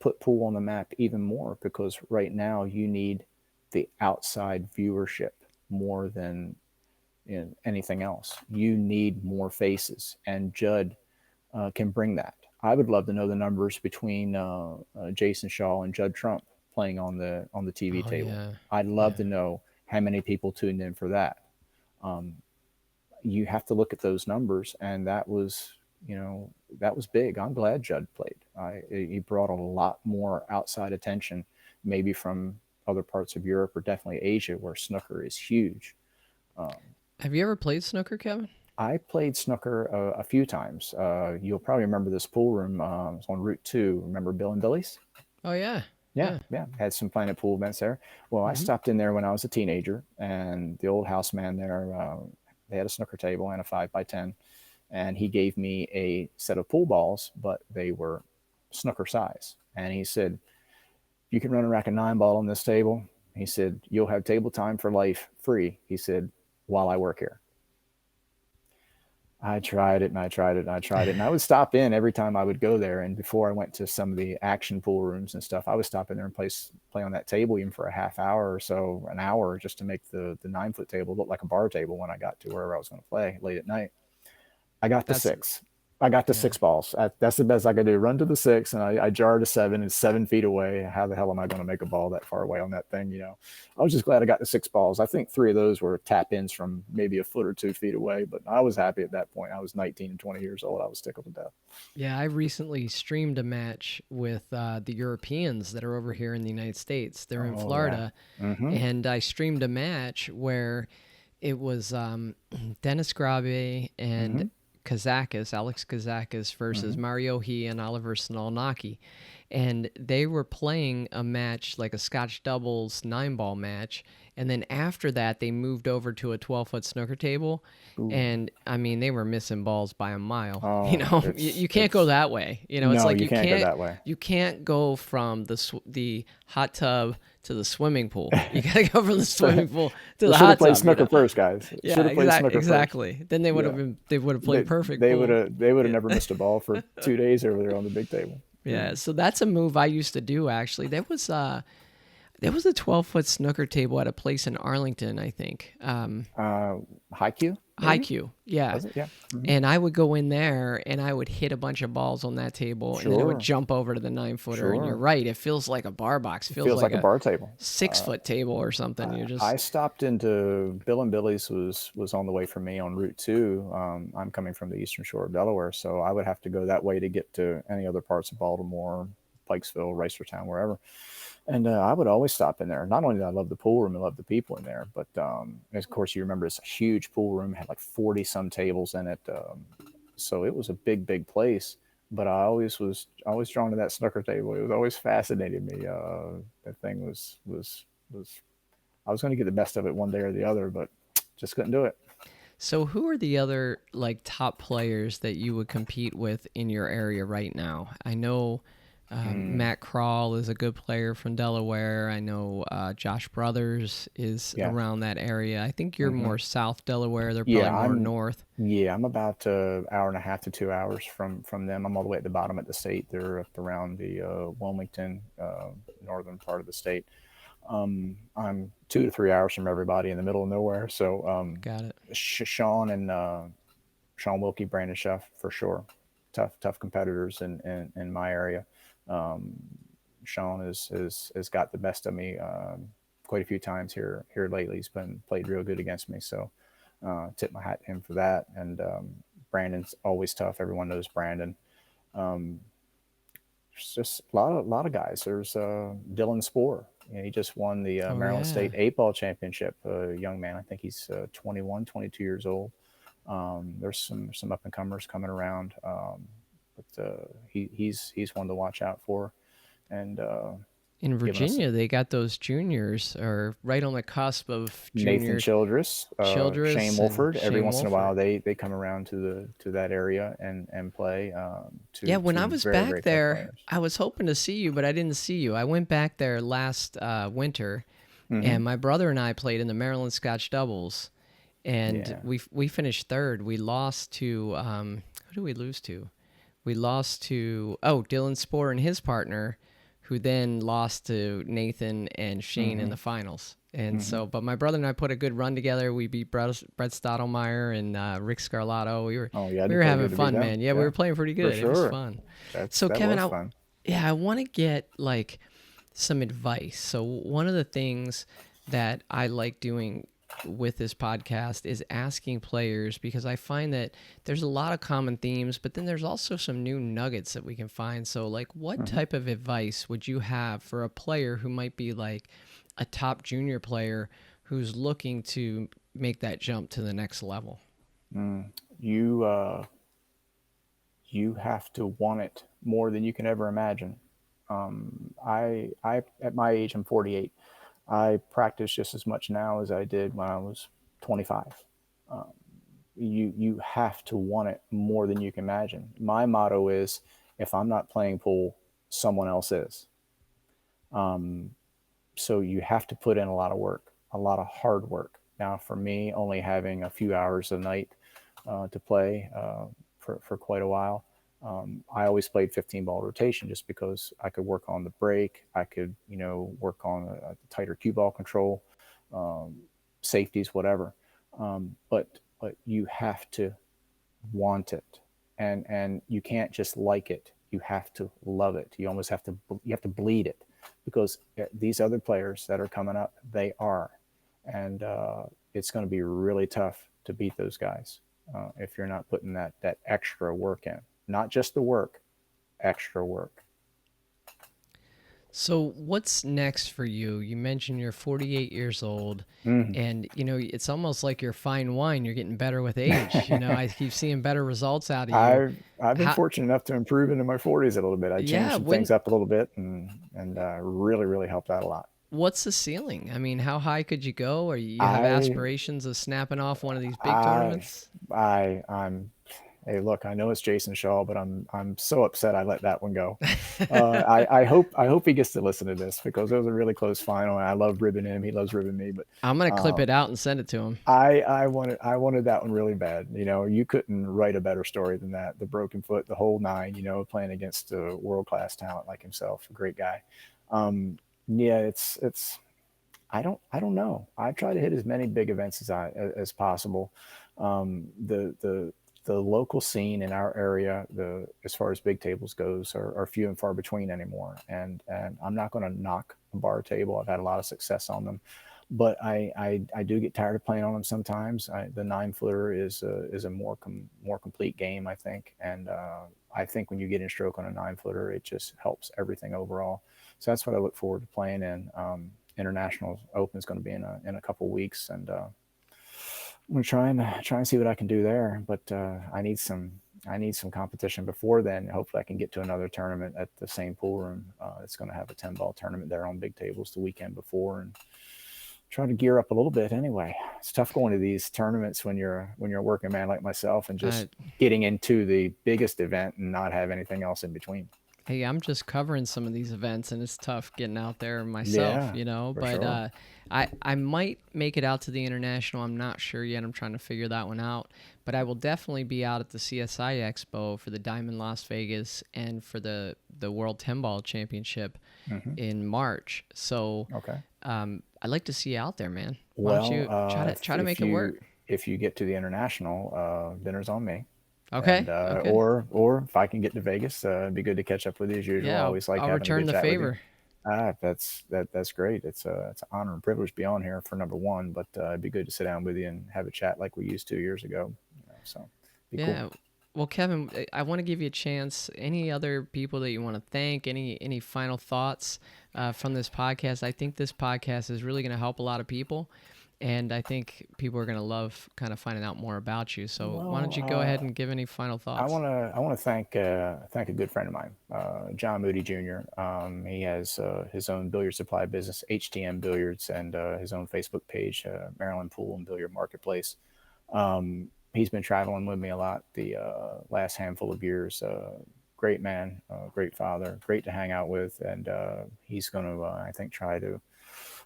put pool on the map even more because right now you need the outside viewership more than in anything else. You need more faces, and Judd can bring that. I would love to know the numbers between Jayson Shaw and Judd Trump playing on the TV Oh table. yeah, I'd love yeah. to know how many people tuned in for that. You have to look at those numbers, and that was, you know, that was big. I'm glad Judd played. He brought a lot more outside attention, maybe from other parts of Europe or definitely Asia, where snooker is huge. Have you ever played snooker, Kevin? I played snooker a few times. You'll probably remember this pool room. It's on Route 2. Remember Bill and Billy's? Oh yeah, Yeah, yeah. yeah. Had some Planet Pool events there. Well, I Hmm. stopped in there when I was a teenager, and the old house man there, they had a snooker table and a 5x10, and he gave me a set of pool balls, but they were snooker size. And he said, "You can run a rack of 9 ball on this table." He said, "You'll have table time for life free." He said, "While I work here." I tried it and I tried it and I tried it. And I would stop in every time I would go there. And before I went to some of the action pool rooms and stuff, I would stop in there and play on that table even for a half hour or so, an hour, just to make the 9 foot table look like a bar table when I got to wherever I was going to play late at night. I got to That's six. I got to yeah. 6 balls. That's the best I could do. Run to the 6, and I jarred to 7. It's 7 feet away. How the hell am I going to make a ball that far away on that thing? You know, I was just glad I got the 6 balls. I think 3 of those were tap ins from maybe a foot or 2 feet away, but I was happy at that point. I was 19 and 20 years old. I was tickled to death. Yeah, I recently streamed a match with the Europeans that are over here in the United States. They're in Oh yeah. Florida, Mm-hmm. and I streamed a match where it was Dennis Grabe and Mm-hmm. Alex Kazakis versus Mm-hmm. Mario He and Oliver Snolnaki. And they were playing a match like a Scotch doubles 9 ball match. And then after that, they moved over to a 12-foot snooker table. Ooh. And I mean, they were missing balls by a mile. You Oh, know, you can't go that way. You know, it's no, like you can't go that way. you can't go from the hot tub to the swimming pool. You gotta go from the swimming pool to the Should have hot played tub. snooker first, guys. Yeah, Should have played snooker first. exactly. Then Yeah. they would have played perfect They pool. would have never missed a ball for 2 days over there on the big table. Yeah, so that's a move I used to do actually. There was a 12-foot snooker table at a place in Arlington, I think. High Q? High Q, yeah. Was it? Yeah. Mm-hmm. And I would go in there and I would hit a bunch of balls on that table, and then I would Sure. jump over to the 9-footer. And you're Sure. right, it feels like a bar box. It Feels like a bar table. 6-foot table or something. You just I stopped into Bill and Billy's was on the way for me on Route 2. I'm coming from the eastern shore of Delaware, so I would have to go that way to get to any other parts of Baltimore, Pikesville, Reisterstown, wherever. And I would always stop in there. Not only did I love the pool room, I love the people in there, but of course you remember it's a huge pool room, had like 40 some tables in it. So it was a big, big place. But I always was always drawn to that snooker table. It was always fascinated me. That thing was I was going to get the best of it one day or the other, but just couldn't do it. So who are the other like top players that you would compete with in your area right now? I know Matt Crawl is a good player from Delaware. I know Josh Brothers is Yeah. around that area. I think you're more South Delaware. They're Yeah, probably more north. Yeah, I'm about an hour and a half to 2 hours from them. I'm all the way at the bottom at the state. They're up around the Wilmington, northern part of the state. I'm 2 to 3 hours from everybody in the middle of nowhere. So Got it. Sean and Sean Wilkie, Brandon Schuff for sure. Tough competitors in my area. Um, Sean has got the best of me quite a few times here lately. He's been played real good against me. So tip my hat to him for that. And Brandon's always tough. Everyone knows Brandon. Um, it's just a lot of guys. There's Dylan Spoor. You know, he just won the Oh Maryland yeah. State 8 ball championship. Young man, I think he's 21, 22 years old. There's some up and comers coming around, but he's one to watch out for, and In giving us Virginia, they got those juniors, or right on the cusp of Nathan junior Childress, Shane Childress and Wolford. Every Shane once in a while, Wolford. they come around to that area and play. Yeah, when I Two was very back very tough there, players. I was hoping to see you, but I didn't see you. I went back there last winter, Hmm. and my brother and I played in the Maryland Scotch doubles, and Yeah. we finished third. We lost to who did we lose to? We lost to Dylan Spoor and his partner, who then lost to Nathan and Shane in Hmm. the finals. And Hmm. so, but my brother and I put a good run together. We beat Brett Stottlemyre and Rick Scarlato. Oh yeah, We did were play having good to beat fun, them. man. Yeah, we Yeah, were playing pretty for good. It was sure. fun. So That Kevin, was fun. I want to get like some advice. So one of the things that I like doing with this podcast is asking players, because I find that there's a lot of common themes, but then there's also some new nuggets that we can find. So like, what Hmm. type of advice would you have for a player who might be like a top junior player who's looking to make that jump to the next level? You you have to want it more than you can ever imagine. I at my age, I'm 48. I practice just as much now as I did when I was 25. You have to want it more than you can imagine. My motto is, if I'm not playing pool, someone else is. So you have to put in a lot of work, a lot of hard work. Now, for me, only having a few hours a night to play for quite a while, I always played 15 ball rotation just because I could work on the break. I could, work on a tighter cue ball control, um, safeties, whatever. But you have to want it, and you can't just like it. You have to love it. You have to bleed it, because these other players that are coming up, they are, and it's going to be really tough to beat those guys if you're not putting that extra work in. Not just the work, extra work. So, what's next for you? You mentioned you're 48 years old, Mm. and it's almost like you're fine wine. You're getting better with age. I keep seeing better results out of you. I've been How, fortunate enough to improve into my 40s a little bit. I changed yeah, some things up a little bit, and really helped out a lot. what's the ceiling? I mean, how high could you go? Or you have I aspirations of snapping off one of these big I tournaments? I'm hey, look, I know it's Jayson Shaw, but I'm so upset I let that one go. I hope he gets to listen to this, because it was a really close final, and I love ribbing him. He loves ribbing me, but I'm gonna clip um, it out and send it to him. I wanted that one really bad. You couldn't write a better story than that. The broken foot, the whole nine. Playing against a world class talent like himself, a great guy. Um, yeah, it's I don't know. I try to hit as many big events as possible. The local scene in our area, as far as big tables goes, are few and far between anymore. And I'm not going to knock a bar table. I've had a lot of success on them, but I do get tired of playing on them sometimes. The 9 footer is a more complete game, I think, and I think when you get in stroke on a 9 footer, it just helps everything overall. So that's what I look forward to playing in. International Open is going to be in a couple weeks, and I'm gonna try and see what I can do there. But I need some competition before then. Hopefully, I can get to another tournament at the same pool room. It's going to have a 10 ball tournament there on big tables the weekend before, and try to gear up a little bit. Anyway, it's tough going to these tournaments when you're a working man like myself, and Uh, just getting into the biggest event and not have anything else in between. Hey, I'm just covering some of these events, and it's tough getting out there myself, Yeah, for But sure. I might make it out to the international. I'm not sure yet. I'm trying to figure that one out. But I will definitely be out at the CSI Expo for the Diamond Las Vegas and for the World 10 Ball Championship Hmm. in March. So Okay. I'd like to see you out there, man. Why don't Well, you try to make it work? if you get to the international, dinner's on me. And Okay, okay, or if I can get to Vegas, it'd be good to catch up with you as usual. I yeah, always like I'll having a return good the chat with you. favor. That's great. It's an honor and privilege to be on here for number one. But it'd be good to sit down with you and have a chat like we used to years ago. So be cool. Yeah. Well, Kevin, I want to give you a chance. Any other people that you want to thank? Any final thoughts from this podcast? I think this podcast is really going to help a lot of people, and I think people are going to love kind of finding out more about you. So why don't Well, you go ahead and give any final thoughts? I want to thank a good friend of mine, John Moody Jr. He has his own billiard supply business, HTM Billiards, and his own Facebook page, Maryland Pool and Billiard Marketplace. He's been traveling with me a lot the last handful of years. Great man, great father, great to hang out with, and he's going to, I think, try to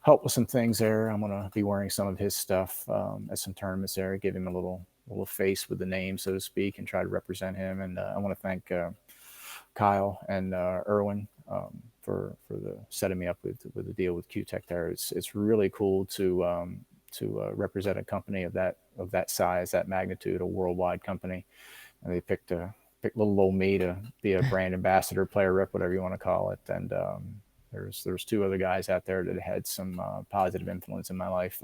help with some things there. I'm going to be wearing some of his stuff at some tournaments there, give him a little face with the name, so to speak, and try to represent him. And I want to thank Kyle and Erwin for the setting me up with the deal with Cuetec there. It's really cool to represent a company of that size, that magnitude, a worldwide company. And they picked little old me to be a brand ambassador, player rep, whatever you want to call it. And there's two other guys out there that had some positive influence in my life.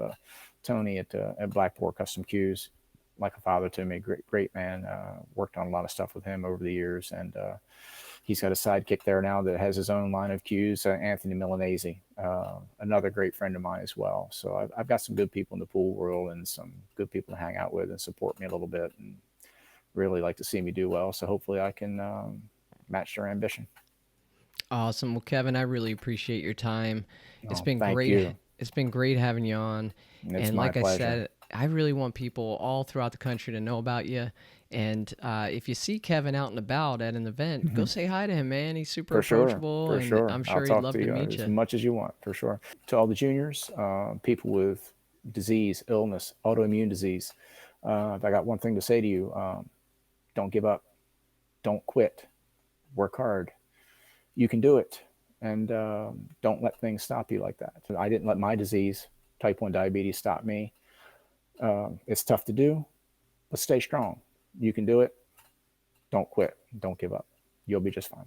Tony at Blackboard Custom Cues, like a father to me, great man. Worked on a lot of stuff with him over the years, and he's got a sidekick there now that has his own line of cues, Anthony Milanese, another great friend of mine as well. So I've got some good people in the pool world and some good people to hang out with and support me a little bit and really like to see me do well. So hopefully I can match their ambition. Awesome. Well, Kevin, I really appreciate your time. It's Oh, been thank great. you. It's been great having you on. It's And my like I pleasure. said, I really want people all throughout the country to know about you. And if you see Kevin out and about at an event, go say hi to him, man. He's super For sure. approachable, For and sure. I'm I'll sure he'd talk love to to you meet as you. much as you want, for sure. To all the juniors, people with disease, illness, autoimmune disease, I got one thing to say to you. Don't give up. Don't quit. Work hard. You can do it. And don't let things stop you like that. I didn't let my disease, type 1 diabetes, stop me. It's tough to do, but stay strong. You can do it. Don't quit. Don't give up. You'll be just fine.